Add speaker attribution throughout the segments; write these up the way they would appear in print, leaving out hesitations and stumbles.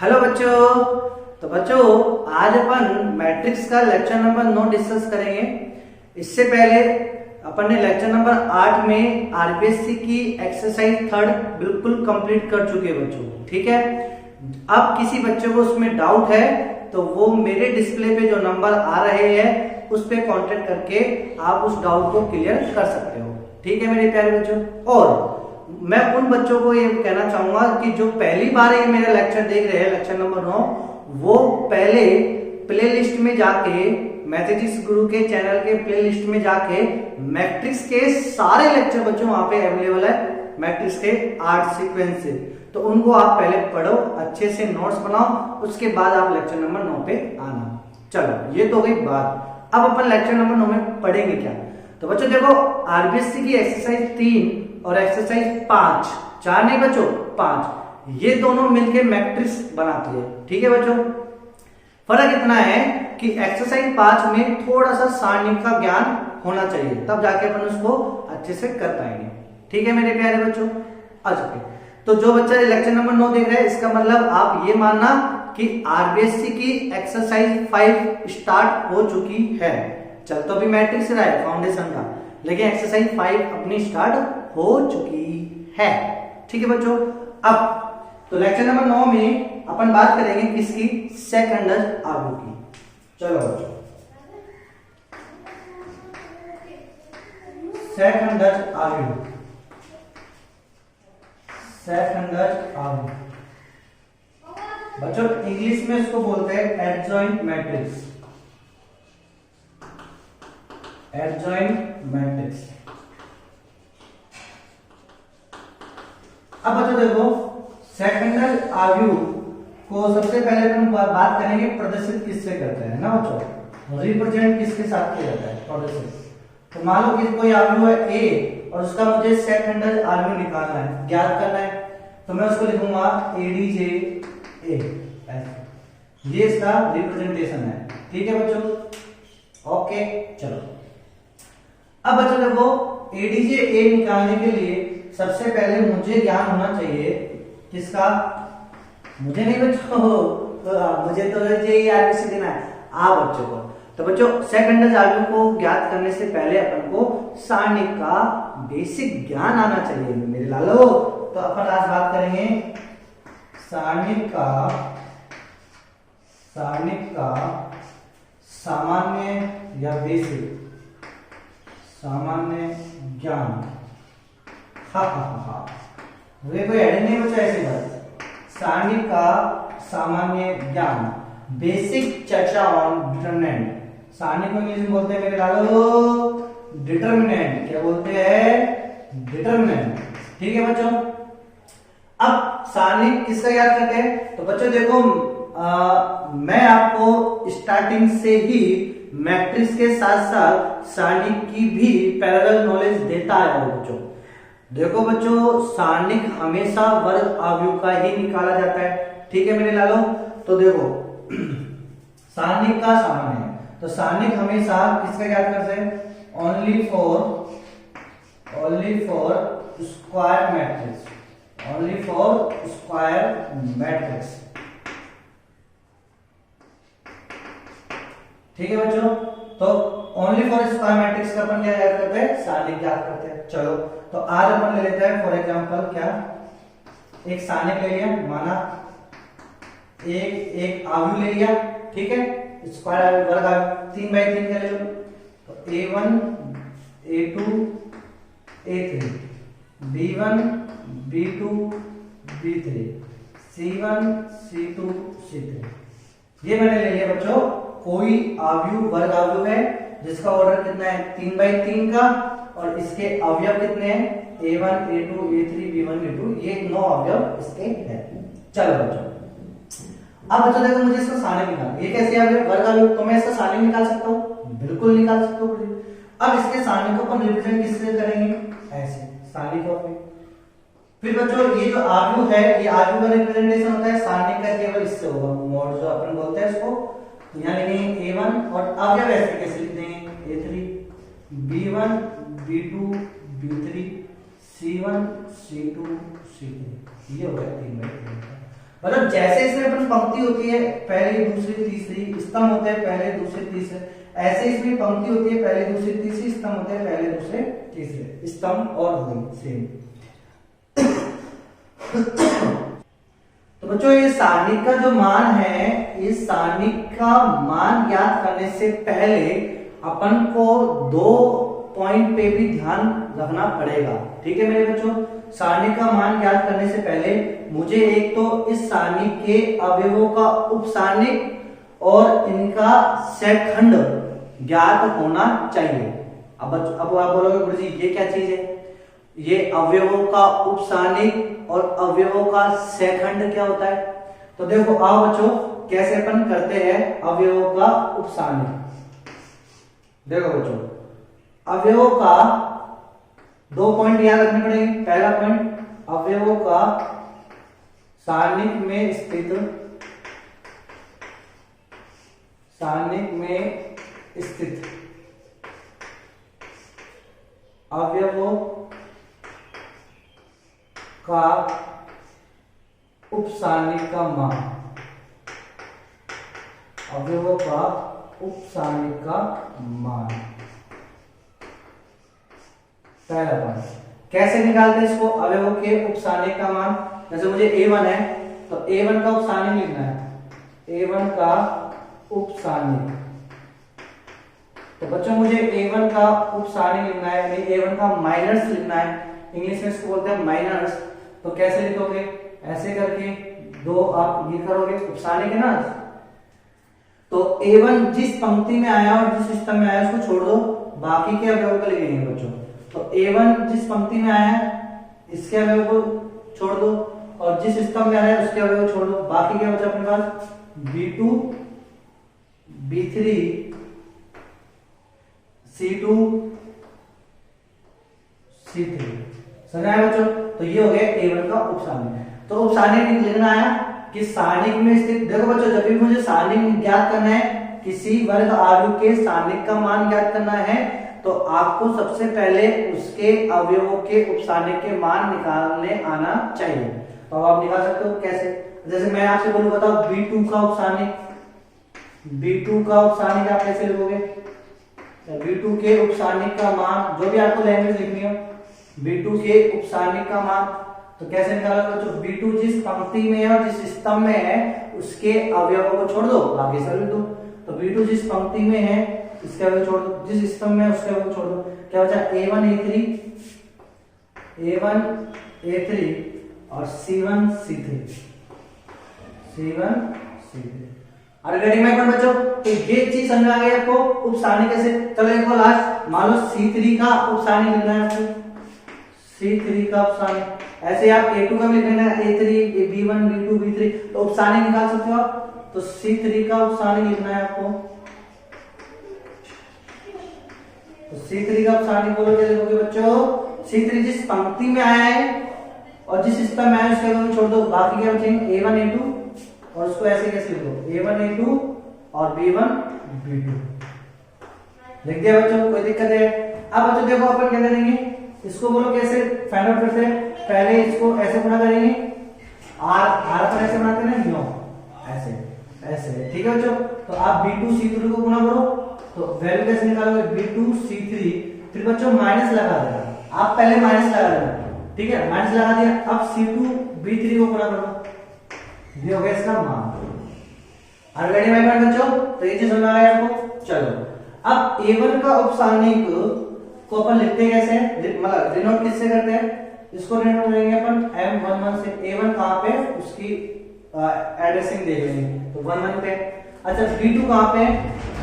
Speaker 1: Hello बच्चों। तो बच्चों आज अपन मैट्रिक्स का लेक्चर नंबर 9 डिस्कस करेंगे। इससे पहले अपन ने लेक्चर नंबर 8 में आरबीएससी की एक्सरसाइज थर्ड बिल्कुल कंप्लीट कर चुके हैं बच्चों, ठीक है। अब किसी बच्चे को उसमें डाउट है तो वो मेरे डिस्प्ले पे जो नंबर आ रहे हैं उस पे कांटेक्ट करके आप उस डाउट को क्लियर कर सकते हो, ठीक है मेरे प्यारे बच्चों। और मैं उन बच्चों को ये कहना चाहूंगा कि जो पहली बार ये मेरा लेक्चर देख रहे हैं, लेक्चर नंबर 9, वो पहले प्लेलिस्ट में जाके मैथमेटिक्स गुरु के चैनल के प्लेलिस्ट में जाके मैट्रिक्स के सारे लेक्चर बच्चों वहां पे अवेलेबल है, मैट्रिक्स के 8 सीक्वेंस से। तो उनको आप पहले पढ़ो, अच्छे से नोट्स बनाओ, उसके बाद आप लेक्चर नंबर 9 पे आना। चलो ये तो गई बात। अब अपन लेक्चर नंबर 9 में पढ़ेंगे क्या। तो बच्चों देखो, आरबीएससी की एक्सरसाइज 3 और एक्सरसाइज 5, 4 नहीं बच्चों 5, ये दोनों मिलके मैट्रिक्स बनाती है, ठीक है बच्चों। फर्क इतना है कि एक्सरसाइज 5 में थोड़ा सा सारणी का ज्ञान होना चाहिए, तब जाके अपन उसको अच्छे से कर पाएंगे, ठीक है मेरे प्यारे बच्चों। अच्छा, तो जो बच्चा लेक्चर नंबर 9 देख रहे हैं, इसका मतलब आप ये मानना कि आरबीएससी की एक्सरसाइज 5 स्टार्ट हो चुकी है। चल तो अभी मैट्रिक्स रहा है फाउंडेशन का, लेकिन एक्सरसाइज 5 अपनी स्टार्ट हो चुकी है, ठीक है बच्चों। अब तो लेक्चर नंबर 9 में अपन बात करेंगे किसकी, सेकंडज आव्यूह की। चलो बच्चों, सेकंडज आव्यूह, सेकंडज आव्यूह बच्चों इंग्लिश में इसको बोलते हैं एडजॉइंट मैट्रिक्स, एडजॉइंट मैट्रिक्स। अब बच्चों देखो, सेकंडज आव्यूह को सबसे पहले हम बात करेंगे प्रदर्शित किससे करते हैं ना बच्चों, रिप्रेजेंट किसके साथ किया जाता है, प्रदर्शित। तो मान लो कि कोई आव्यूह है ए और उसका मुझे सेकंडज आव्यूह निकालना है, ज्ञात करना है, तो मैं उसको लिखूंगा एडीजे ए, ये इसका रिप्रेजेंटेशन है, ठीक है बच्चों। ओके चलो, अब बच्चों देखो एडीजे ए निकालने के लिए सबसे पहले मुझे ज्ञान होना चाहिए किसका, मुझे नहीं बच्चों, तो मुझे तो आरबीएससी देना है आप बच्चों को। तो बच्चों सेकंडज आव्यूह को ज्ञात करने से पहले अपन को सारणी का बेसिक ज्ञान आना चाहिए मेरे लालो। तो अपन आज बात करेंगे सारणी का सामान्य या बेसिक सामान्य ज्ञान। हा हा हा, वे कोई हेडिंग नहीं बचा ऐसी बात। सारणी का सामान्य ज्ञान, बेसिक चर्चा ऑन डिटरमिनेंट। सारणी को इंग्लिश में बोलते हैं मेरे लालो डिटरमिनेंट, क्या बोलते हैं, डिटरमिनेंट, ठीक है बच्चों। अब सारणी किसका याद करते हैं, तो बच्चों देखो मैं आपको स्टार्टिंग से ही मैट्रिक्स के साथ साथ सारणी की भी पैरेलल नॉलेज देता है बच्चों। देखो बच्चों, सारणिक हमेशा वर्ग आव्यूह का ही निकाला जाता है, ठीक है मेरे लालो। तो देखो सारणिक का सामान्य है, तो सारणिक हमेशा किसका याद करते हैं, only for square matrix, only for square matrix, ठीक है बच्चों। तो ओनली फॉर स्क्वायर मैट्रिक्स का अपन क्या याद करते हैं, सारणिक याद करते हैं। चलो तो आज अपन ले लेते हैं फॉर एग्जांपल क्या, एक सारणिक ले लिया, माना एक आव्यूह ले लिया, ठीक है, स्क्वायर आव्यूह, वर्ग आव्यूह 3 बाई 3 का ले लो। तो a1 a2 a3, b1 b2 b3, c1 c2 c3, ये मैंने ले लिया बच्चों। कोई आव्यूह वर्ग आव्यूह है जिसका ऑर्डर कितना है, 3 बाई 3 का, और इसके अवयव कितने हैं, a1 a2 a3 b1 b2, ये 9 अवयव इसके हैं। चलो बच्चों, अब बच्चों देखो मुझे इसका सारणी निकालना, ये कैसे अवयव वर्ग आव्यूह, तो मैं इसका सारणी निकाल सकता हूँ, बिल्कुल निकाल सकता हूँ। अब इसके सारणी को अपन रिप्रेजेंट किससे करेंगे, ऐसे सारणी को। फिर बच्चों ये जो आव्यूह है, ये आव्यूह का रिप्रेजेंटेशन होता है सारणी का केवल इससे होगा, मोड जो अपन बोलते हैं इसको। तो यहाँ लिखेंगे a1 और अवयव ऐसे कैसे लिख देंगे, a3 b1 b2 b3 c1 c2 c3, ये हो गया 3 बाई 3 का। मतलब जैसे इसमें अपन पंक्ति होती है पहली दूसरी तीसरी, स्तंभ होते हैं पहले दूसरे तीसरे, ऐसे इसमें पंक्ति होती है पहले दूसरी तीसरी, स्तंभ होते हैं पहले दूसरे तीसरे, स्तंभ और वही सेम। तो बच्चों ये सारणिक का जो मान है, इस सारणिक का मान ज्ञात करने से पहले अपन को 2 पॉइंट पे भी ध्यान रखना पड़ेगा। ठीक है मेरे बच्चों, सारणिक का मान ज्ञात करने से पहले मुझे एक तो इस सारणिक के अवयवों का उपसारणिक और इनका सेटखंड ज्ञात होना चाहिए। अब आप बोलोगे गुरुजी ये क्या चीज है? ये अवयवों का उपसारणिक और अवयवों का सेटखंड क्या होता है? तो देखो आओ बच्चों कैसे अपन करते हैं अवयवों का उपसारणिक। देखो बच्चों अवयवों का 2 पॉइंट याद रखने पड़ेंगे। पहला पॉइंट, अवयवों का सारणिक में स्थित अवयवों का उपसारणिक का मान, अवयवों का उपसारणिक का मान। पहला पॉइंट, कैसे निकालते हैं इसको अवयवों के उपसारणिक का मान? जैसे मुझे a1 है तो a1 का उपसारणिक लिखना है, a1 का उपसारणिक। तो बच्चों मुझे a1 का उपसारणिक लिखना है, यानी a1 का माइनस लिखना है, इंग्लिश में इसको बोलते हैं माइनस। तो कैसे लिखोगे? ऐसे करके 2 आप ये करोगे, उपसारणिक है ना। तो a1 जिस पंक्ति में आया और जिस स्तंभ में आया उसको छोड़ दो, बाकी के अवयवों को लिखेंगे बच्चों। तो a1 जिस पंक्ति में आया है इसके अवयव को छोड़ दो, और जिस स्तंभ में आया है उसके अवयव को छोड़ दो, बाकी क्या बचा अपने पास? b2 b3 c2 c3। समझ आया बच्चों? तो ये हो गया a1 का उपसारणिक। तो उपसारणिक लिखना है कि सारणिक में स्थित, देखो बच्चों जब भी मुझे सारणिक ज्ञात करना है, किसी वर्ग आयु के सारणिक का मान ज्ञात करना है, तो आपको सबसे पहले उसके अवयवों के उपसारणिक के मान निकालने आना चाहिए। तो आप निकाल सकते हो कैसे? जैसे मैं आपसे बोलूं बताओ b2 का उपसारणिक, b2 का उपसारणिक आप कैसे लिखोगे? b2 के उपसारणिक का मान, जो भी आपको लैंग्वेज लिखनी हो, b2 के उपसारणिक का मान तो कैसे निकालोगे बच्चों? b2 जिस पंक्ति में है और जिस स्तंभ में है उसके अवयवों को छोड़ दो, बाकी सब लिख दो। तो b2 जिस पंक्ति में है इसके अवयव छोड़ दो, जिस स्तंभ में है उसके अवयव छोड़ दो। क्या बचा? a1 a3 और c1 c3। अरे रेडी में बच्चों, तो ये चीज समझ आ गई आपको उपसारणिक कैसे? चलो देखो लास्ट, मान लो c3 का उपसारणिक लिखना है आपको, c3 का उपसारणिक। ऐसे आप a2 का भी लिखना है, a3 b1 b2 b3, तो उपसारणिक निकाल सकते हो आप। तो c3 का उपसारणिक लिखना है आपको, तो c3 का उपसारणिक बोलोगे, लिखोगे बच्चों c3 जिस पंक्ति में आया है और जिस स्तंभ में आया है उसके अवयव छोड़ दो, बाकी क्या बचेंगे? a1 a2, और उसको ऐसे कैसे लिखो? a1 a2 और b1 b2। लिख दिया बच्चों, कोई दिक्कत है? अब बच्चों देखो अपन क्या करेंगे, इसको बोलो कैसे फाइंड आउट करते हैं। पहले इसको ऐसे गुणा करेंगे, r पर ऐसे बनाते हैं ना, ऐसे ऐसे, ठीक है बच्चों। तो आप b2 c3 को गुणा करो, तो वैल्यू कैसे निकालोगे? b2 c3, फिर बच्चों माइनस लगा देना, आप पहले माइनस लगा देना, ठीक है, माइनस लगा दिया। अब c2 b3 को गुणा करो, ये हो गया इसका मान। रेडी माय फ्रेंड बच्चों, तो ये चीज समझ आ गया आपको। चलो अब a1 का उपसारणिक को अपन लिखते हैं कैसे, मतलब डिनोट किससे करते हैं? इसको डिनोट करेंगे अपन m11 से। a1 कहां पे? उसकी एड्रेसिंग देख लेंगे, तो 11 पे। अच्छा b2 कहां पे?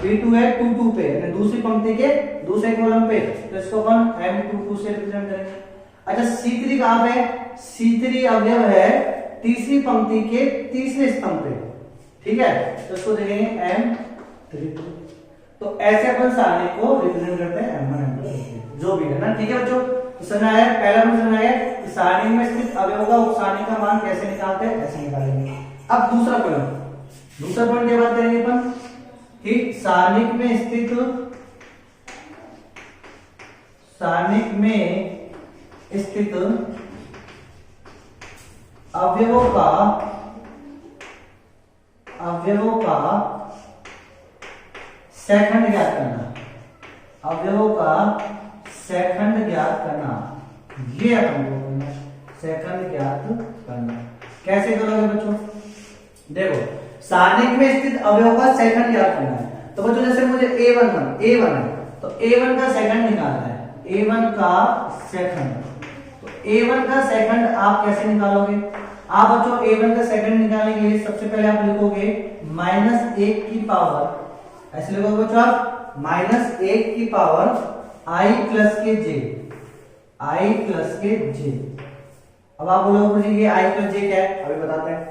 Speaker 1: b2 है 22 पे, यानी दूसरी पंक्ति के दूसरे कॉलम पे, तो इसको अपन m22 से रिप्रेजेंट करेंगे। अच्छा c3 कहां पे? c3 अवयव है तीसरी पंक्ति के तीसरे स्तंभ पे, ठीक है, तो इसको देखेंगे m32। तो ऐसे अपन सारणिक को रिप्रेजेंट करते हैं m1 m2 जो भी है ना, ठीक है बच्चों। तो समझ आया? पहला रूल समझ आया कि सारणिक में स्थित अवयव का उपसारणिक का मान कैसे निकालते हैं, ऐसे निकालेंगे। अब दूसरा पॉइंट क्या बात करेंगे अपन कि सारणिक में स्थित अवयवों का अवयवों का सेकंड ज्ञात करना, अवयवों का सेकंड ज्ञात करना, ये अपन को करना, सेकंड ज्ञात करना। कैसे करोगे बच्चों? देखो सारणिक में स्थित अवयवों का सेकंड ज्ञात करना है। तो बच्चों जैसे मुझे A1 है तो A1 का सेकंड निकालना है, A1 का सेकंड। तो A1 का सेकंड आप कैसे निकालोगे? आप बच्चों A1 का सेकंड निकालने के लिए सबसे पहले आप लिखोगे -1 की पावर, ऐसे लिखोगे बच्चों आप -1 की पावर I प्लस के जे। अब आप बोलोगे ये I प्लस जे क्या है? अभी बताते हैं।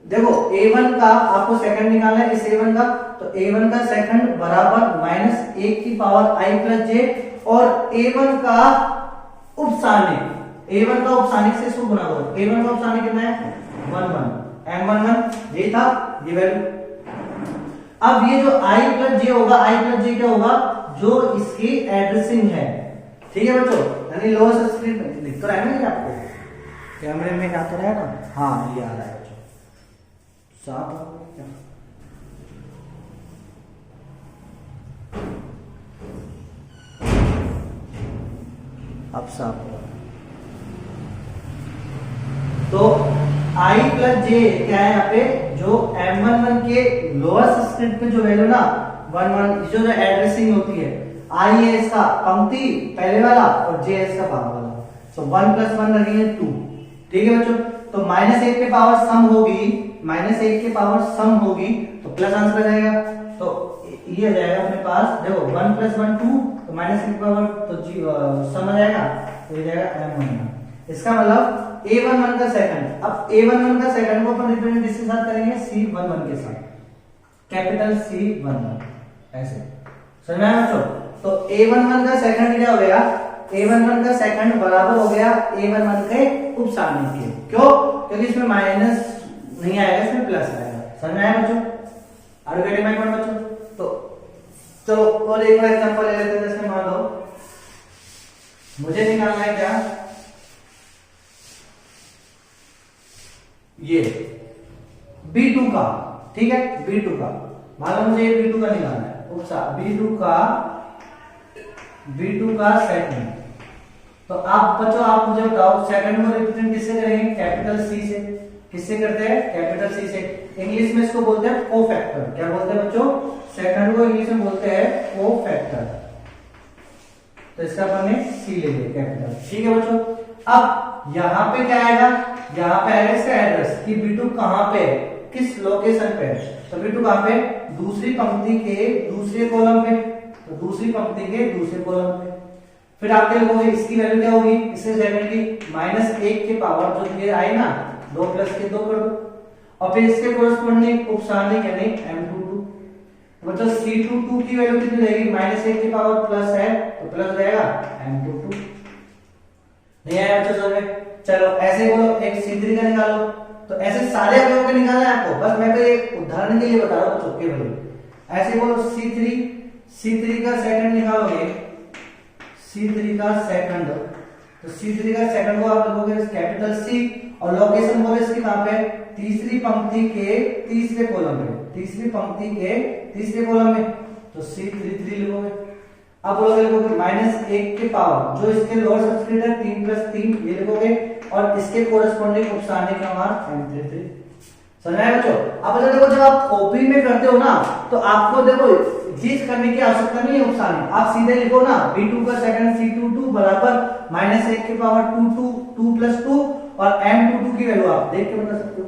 Speaker 1: देखो A1 का आपको सेकंड निकालना है, इस A1 का, तो A1 का सेकंड बराबर -1 की पावर I प्लस जे, और A1 का उपसानिक, A1 का उपसानिक से इसको गुना करो। A1 का उपसानिक कितना है? 11 M11, ये था ये वैल्यू। अब ये जो I प्लस जे होगा, I प्लस जे क्या होगा? जो इसकी एड्रेसिंग है, ठीक है बच्चों, यानी लोअर सबस्क्रिप्ट में दिख तो रहा है ना आपको, कैमरे में क्या तो रहा है ना? हाँ ये आ रहा है बच्चों, साफ हो क्या? अब साफ हो। तो I प्लस जे क्या है यहाँ पे? जो M11 के लोअर सबस्क्रिप्ट में जो वैल्यू ना 11, जो एड्रेसिंग होती है, I है इसका पंक्ति पहले वाला और J है इसका भाग वाला। सो 1 + 1 लगेंगे 2, ठीक है बच्चों। तो -1 के पावर सम होगी, -1 के पावर सम होगी तो प्लस आंसर आ जाएगा। तो ये आ जाएगा अपने पास, देखो 1 + 1 2, तो -1 की पावर तो सम आ जाएगा, तो ये जाएगा M11। इसका मतलब A11 का सेकंड। अब A11 का सेकंड को अपन रिप्रेजेंट किसके साथ करेंगे? C11 के साथ, कैपिटल C11, ऐसे समझ में आया बच्चों? तो A11 का सेकंड क्या हो गया? A11 का सेकंड बराबर हो गया A11 के उपसारणिक के। क्यों? क्योंकि इसमें माइनस नहीं आएगा, इसमें प्लस आएगा। समझ में आया बच्चों? आर गेटिंग माय पॉइंट बच्चों? तो और एक बार एग्जांपल ले लेते हैं। जैसे मान लो मुझे निकालना है क्या, ये B2 का, ठीक है, B2 का, मान लो मुझे B2 का निकालना है, B2 का सेकंड। तो आप बच्चों आप मुझे बताओ सेकंड को रिप्रेजेंट किससे करेंगे? कैपिटल C से। किससे करते हैं? कैपिटल C से। इंग्लिश में इसको बोलते हैं कोफैक्टर। क्या बोलते हैं बच्चों? सेकंड को इंग्लिश में बोलते हैं कोफैक्टर। तो इसका अपन ने C ले लिया कैपिटल, ठीक है बच्चों। अब यहाँ पे क्या आएगा? यहाँ पे आएगा इसका एड्रेस कि B2 कहाँ पे है, किस लोकेशन पे है। तो B2 कहाँ पे? दूसरी पंक्ति के दूसरे कॉलम पे, तो दूसरी पंक्ति के दूसरे कॉलम पे। फिर आप क्या लिखोगे? इसकी वैल्यू क्या होगी? इससे सेकंड की -1 के पावर जो ये आई ना, 2 + के 2 कर दो, और फिर इसके कोरस्पोंडिंग उपसारणिक यानी M22। मतलब C22 की वैल्यू कितनी रहेगी? -1 की पावर प्लस है तो प्लस रहेगा M22। नहीं आया बच्चों समझ में? चलो ऐसे बोलो एक C3 का निकालो। तो ऐसे सारे अवयवों के निकालना है आपको, बस मैं तो एक उदाहरण के लिए बता रहा हूँ बच्चों के भाई। ऐसे बोलो C3 का सेकंड निकालोगे, C3 का सेकंड, तो C3 का सेकंड को आप लिखोगे कैपिटल C, और लोकेशन बोले इसकी कहां पे? तीसरी पंक्ति के तीसरे कॉलम में, तीसरी पंक्ति के तीसरे कॉलम में, तो C33 लिखोगे। अब बोलोगे लिखोगे -1 के पावर जो इसके लोअर सबस्क्रिप्ट है 3 + 3 ये लिखोगे, और इसके कोरस्पोंडिंग उपसारणिक का मान M33। समझ आया बच्चों? अब देखो जब आप कॉपी में करते हो ना, तो आपको देखो चीज करने की आवश्यकता नहीं है उपसारणिक, आप सीधे लिखो ना B2 का सेकंड C22 बराबर -1 की पावर 2 + 2 और M22 की वैल्यू आप देख के बता सकते हो।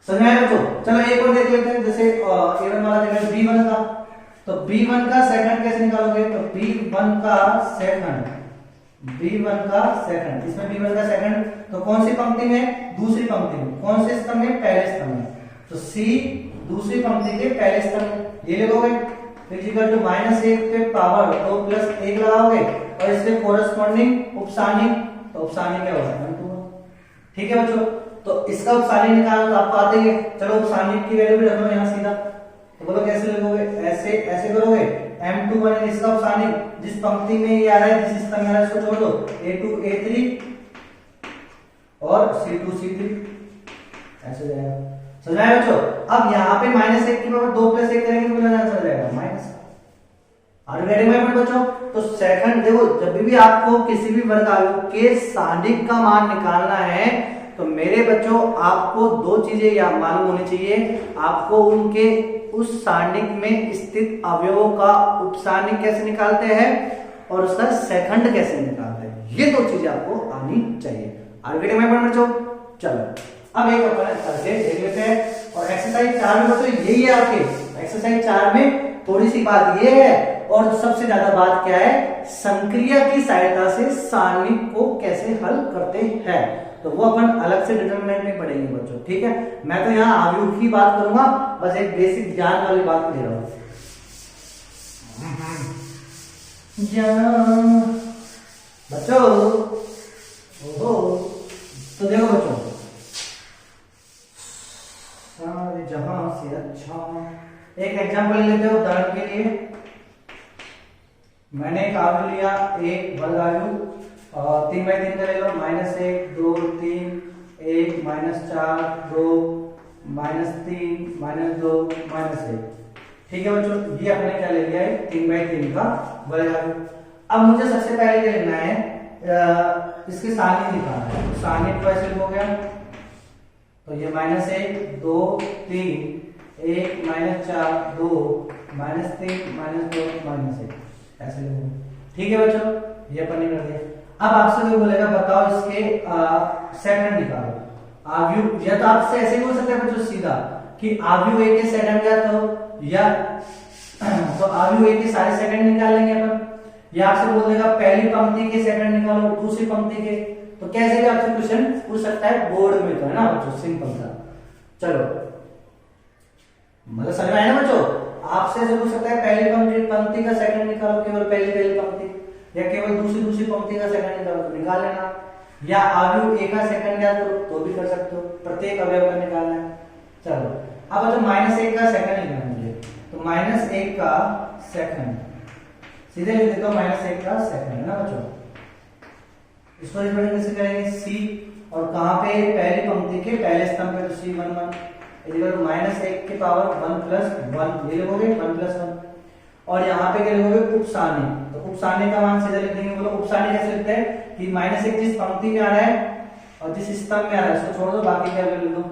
Speaker 1: समझ आया बच्चों? चलो एक और देख लेते हैं। जैसे A1 वाला देख लेते B1 का, तो B1 का सेकंड कैसे निकालोगे? तो B1 का सेकंड, इसमें B1 का सेकंड, तो कौन सी पंक्ति में? दूसरी पंक्ति में। कौन से स्तंभ में? पहले स्तंभ में। तो C दूसरी पंक्ति के पहले स्तंभ में ये लिखोगे, इक्वल टू -1 के पावर 2 + 1 लगाओगे, और इसके कोरस्पोंडिंग उपसारणिक, तो उपसारणिक क्या होगा? M2। ठीक है बच्चों? तो इसका उपसारणिक निकालना तो आपको आते ही। चलो उपसारणिक की वैल्यू भी रख लो यहाँ सीधा, तो बोलो कैसे लिखोगे? ऐसे करोगे, M21 इसका उपसारणिक जिस पंक्ति में ये आ रहा है, जिस स्तंभ में आ रहा है इसको छोड़ दो, A2 A3 और C2 C3, ऐसे जाएगा। समझ आया बच्चों? अब यहाँ पे -1 की पावर 2 + 1 करेंगे तो कितना आंसर आ जाएगा minus. Are getting my point बच्चों? तो सेकंड देखो, जब भी आपको किसी भी वर्ग आवेग के सारणिक का मान निकालना है तो मेरे बच्चों आपको दो चीजें या मालूम होनी चाहिए। आपको उनके उस सारणिक में स्थित अवयवों का उपसारणिक कैसे निकालते हैं और उसका सेकंड कैसे निकालते हैं, ये दो चीजें आपको आनी चाहिए। आर गेटिंग माय पॉइंट बच्चों? चलो अब एक अपन करके देख लेते हैं। और एक्सरसाइज 4 में बच्चों यही है आपके, एक्सरसाइज 4 में थोड़ी सी बात ये है और सबसे ज्यादा बात क्या है, संक्रिया की सहायता से सारणिक को कैसे हल करते हैं, तो वो अपन अलग से डिटरमिनेंट में पढ़ेंगे बच्चों, ठीक है। मैं तो यहाँ आव्यूह की बात करूंगा, बस एक बेसिक ज्ञान वाली बात दे रहा हूं। बच्चों ओहो, तो देखो बच्चों, सारे जहां से अच्छा एक एग्जांपल लेते हो उदाहरण के लिए। मैंने एक आव्यूह लिया, एक वर्ग आव्यूह और 3/3 का ले लो, -1 2 3 1 -4 2 -3 -2 -1, ठीक है बच्चों। ये अपने क्या ले लिया है 3/3 का वर्ग आव्यूह। अब मुझे सबसे पहले क्या लेना है, इसके सारणिक निकालना है। तो सारणिक को ऐसे लिखोगे, तो ये -1 2 3 1 -4 2 -3 -2 -1 ऐसे लिखोगे, ठीक है बच्चों। ये अपन ने कर दिया। अब आपसे कोई बोलेगा बताओ इसके सेकंड निकालो आव्यूह, या तो आपसे ऐसे भी हो सकता है बच्चों सीधा कि आव्यूह ए के सेकंड क्या, तो या तो आव्यूह ए के सारे सेकंड निकाल लेंगे अपन, या आपसे बोल देगा पहली पंक्ति के सेकंड निकालो दूसरी पंक्ति के, तो कैसे भी आपसे क्वेश्चन पूछ सकता है बोर्ड में, तो है ना बच्चों, सिंपल सा। चलो मतलब समझ में आया ना बच्चों? आपसे ऐसे पूछ सकता है पहली पंक्ति का सेकंड निकालो, केवल पहली पंक्ति, या केवल दूसरी पंक्ति का सेकंड निकालो, तो निकाल लेना। या आव्यूह ए का सेकंड याद करो तो भी कर सकते हो, प्रत्येक अवयव का निकालना है। चलो अब बच्चों -1 का सेकंड निकालना मुझे, तो -1 का सेकंड सीधे लिख देता हूं, -1 का सेकंड, है ना बच्चों। इसको रिप्रेजेंट कैसे करेंगे, सी, और कहां पे, पहली पंक्ति के पहले स्तंभ पे, तो C11 इक्वल टू -1 के पावर 1 + 1, ये लिखोगे 1 + 1, और यहाँ पे क्या लिखोगे उपसारणिक, तो उपसारणिक का मान सीधा लिख देंगे। बोलो उपसारणिक कैसे लिखते हैं कि -1 जिस पंक्ति में आ रहा है और जिस स्तंभ में आ रहा है उसको छोड़ दो, बाकी क्या लिख दो,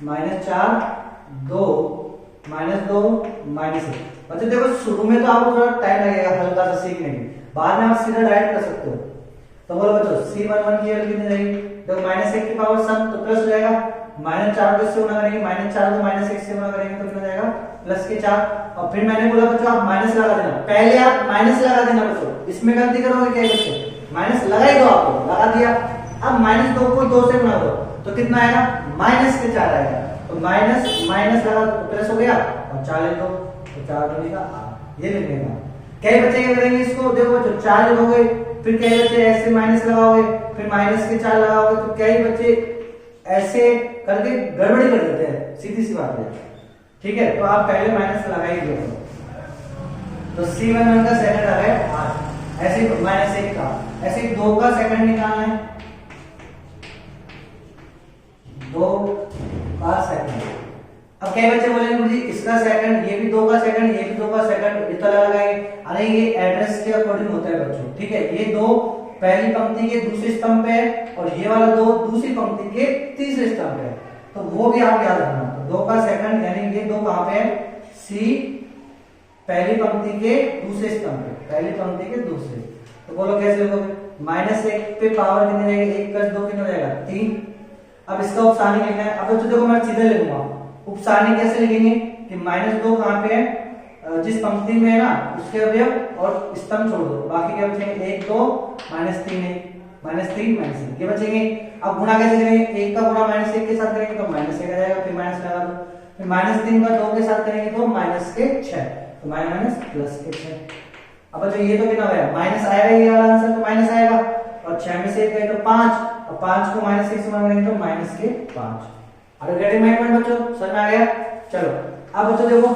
Speaker 1: -4 2 -2 -1। बच्चों देखो शुरू में तो आपको थोड़ा टाइम लगेगा हल्का सा सीखने में, बाद में आप सीधा डायरेक्ट कर सकते हो। तो बोलो बच्चों C11 की वैल्यू कितनी रहेगी, देखो -1 की पावर सम तो प्लस हो जाएगा, -4 को इससे गुणा करेंगे, -4 को -1 से गुणा करेंगे तो कितना जाएगा +4। और फिर मैंने बोला बच्चों आप माइनस लगा देना, पहले आप माइनस लगा देना बच्चों, इसमें गलती करोगे क्या बच्चों, माइनस लगा ही दो, आपको लगा दिया। अब -2 को 2 से गुणा दो तो कितना आएगा, -4 आएगा, तो माइनस लगा तो प्लस हो गया, और 4 ले दो तो 4 दूनी का 8, ये लिखने का। कई बच्चे क्या करेंगे इसको, देखो बच्चों 4 लिखोगे, फिर कई बच्चे ऐसे माइनस लगाओगे, फिर -4 लगाओगे, तो कई बच्चे ऐसे करके गड़बड़ी कर देते हैं, सीधी सी बात है, ठीक है। तो आप पहले माइनस लगा ही दो, तो C11 का सेकंड आ रहा है 8, ऐसे -1 का, ऐसे 2 का सेकंड निकालना है, 2 का सेकंड। अब कई बच्चे बोलेंगे मुझे इसका सेकंड, ये भी 2 का सेकंड, ये भी 2 का सेकंड, इतना लगाएंगे। अरे ये एड्रेस के अकॉर्डिंग होता है बच्चों, ठीक है। ये 2 पहली पंक्ति के दूसरे स्तंभ पे है और ये वाला 2 दूसरी पंक्ति के तीसरे स्तंभ पे है, तो वो भी आप याद रखना। तो 2 का सेकंड यानी ये 2 कहां पे है, सी पहली पंक्ति के दूसरे स्तंभ पे, पहली पंक्ति के दूसरे। तो बोलो कैसे लिखोगे, -1 पे पावर कितनी रहेगी, 1 + 2 कितना हो जाएगा 3। अब इसका उपसारणिक लिखना है। अब बच्चों देखो मैं सीधे लिखूंगा, उपसारणिक कैसे लिखेंगे कि -2 कहां पे है, जिस पंक्ति में है ना उसके अवयव और स्तंभ छोड़ दो, बाकी क्या बचेंगे 1 2 -3 -1 ये बचेंगे। अब गुणा कैसे करेंगे, 1 का गुणा -1 के साथ करेंगे तो -1 आ जाएगा, फिर माइनस लगा दो, फिर -3 का 2 के साथ करेंगे तो -6, तो -+6। अब बच्चों ये तो कितना हो गया, माइनस आएगा, ये वाला आंसर तो माइनस आएगा, और 6 में से 1 गए तो 5, और 5 को -1 से गुणा करेंगे तो -5। Are you getting my point बच्चों, समझ में आ गया। चलो अब बच्चों देखो,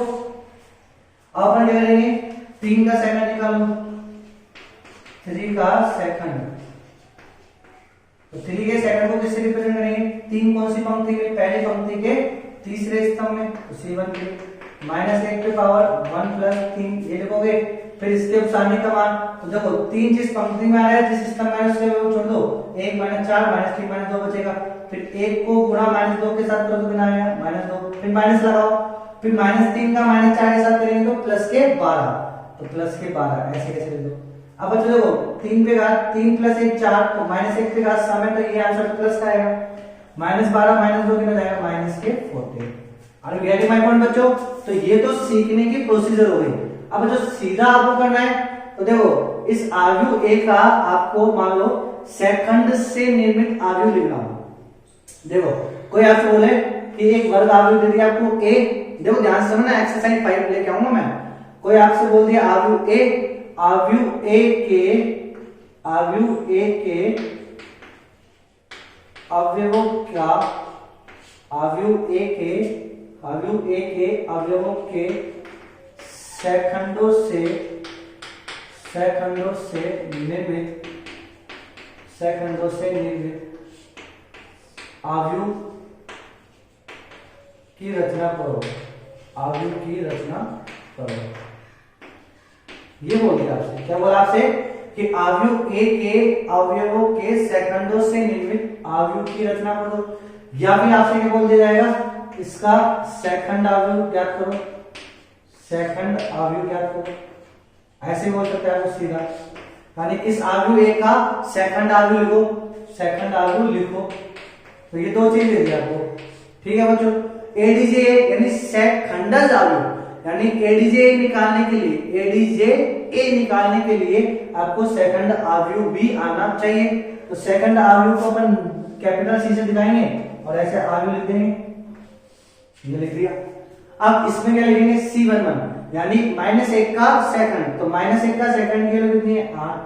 Speaker 1: अब अपन क्या करेंगे, 3 का सेकंड निकालो, 3 का सेकंड, तो 3 के सेकंड को किससे रिप्रेजेंट करेंगे, 3 कौन सी पंक्ति के, पहली पंक्ति के तीसरे स्तंभ में तो C1 के माइनस 1 के पावर 1 प्लस 3 ये लिखोगे। फिर इसके उपसारणी का मान तो देखो 3 जिस पंक्ति में आ रहा है जिस स्तंभ में उसके वो छोड़ दो 1 माइनस 4 माइनस 3 माइनस 2 बचेगा। फिर 1 को गुणा माइनस 2 के साथ करो तो कितना आएगा माइनस 2, फिर माइनस लगाओ, फिर माइनस 3 का माइनस 4 के साथ करेंगे तो प्लस के 12, तो प्लस के 12 ऐसे कैसे लिख दो। अब बच्चों देखो 3 पे घात 3 प्लस 1 4 तो माइनस 1 पे घात सम है तो ये आंसर तो प्लस का आएगा। माइनस 12 माइनस 2 कितना जाएगा माइनस के 40। Are you getting my point बच्चों? तो ये तो सीखने की प्रोसीजर हो गई। अब जो सीधा आपको करना है तो देखो इस आव्यूह ए का आपको मान लो सेकंड से निर्मित आव्यूह लिखना हो। देखो कोई आपसे बोले कि एक वर्ग आव्यूह दे दिया आपको ए, देखो ध्यान से समझना एक्सरसाइज 5 लेके आऊंगा मैं। कोई आपसे बोल दिया आव्यूह ए, आव्यूह ए के अवयवों क्या, आव्यूह ए के अवयवों के सेकंडों से निर्मित आव्यूह की रचना करो, आव्यूह की रचना करो। ये बोल दिया आपसे, क्या बोला आपसे कि आव्यूह ए के अवयवों के सेकंडों से निर्मित आव्यूह की रचना करो, या फिर आपसे क्या बोल दिया जाएगा इसका सेकंड आव्यूह ज्ञात करो, सेकंड आव्यूह ज्ञात करो, ऐसे बोल सकते हैं आपको सीधा। यानी इस आव्यूह ए का सेकंड आव्यूह लिखो, सेकंड आव्यूह लिखो। तो ये दो चीज दे दी आपको, ठीक है बच्चों। एडीजे यानी सेकंडज आव्यूह, यानी एडीजे निकालने के लिए आपको सेकंड आव्यूह भी आना चाहिए। तो सेकंड आव्यूह को अपन कैपिटल सी से दिखाएंगे और ऐसे आव्यूह लिख देंगे, ये लिख दिया। अब इसमें क्या लिखेंगे C11 यानी माइनस 1 का सेकंड, तो माइनस 1 का सेकंड की वैल्यू कितनी है 8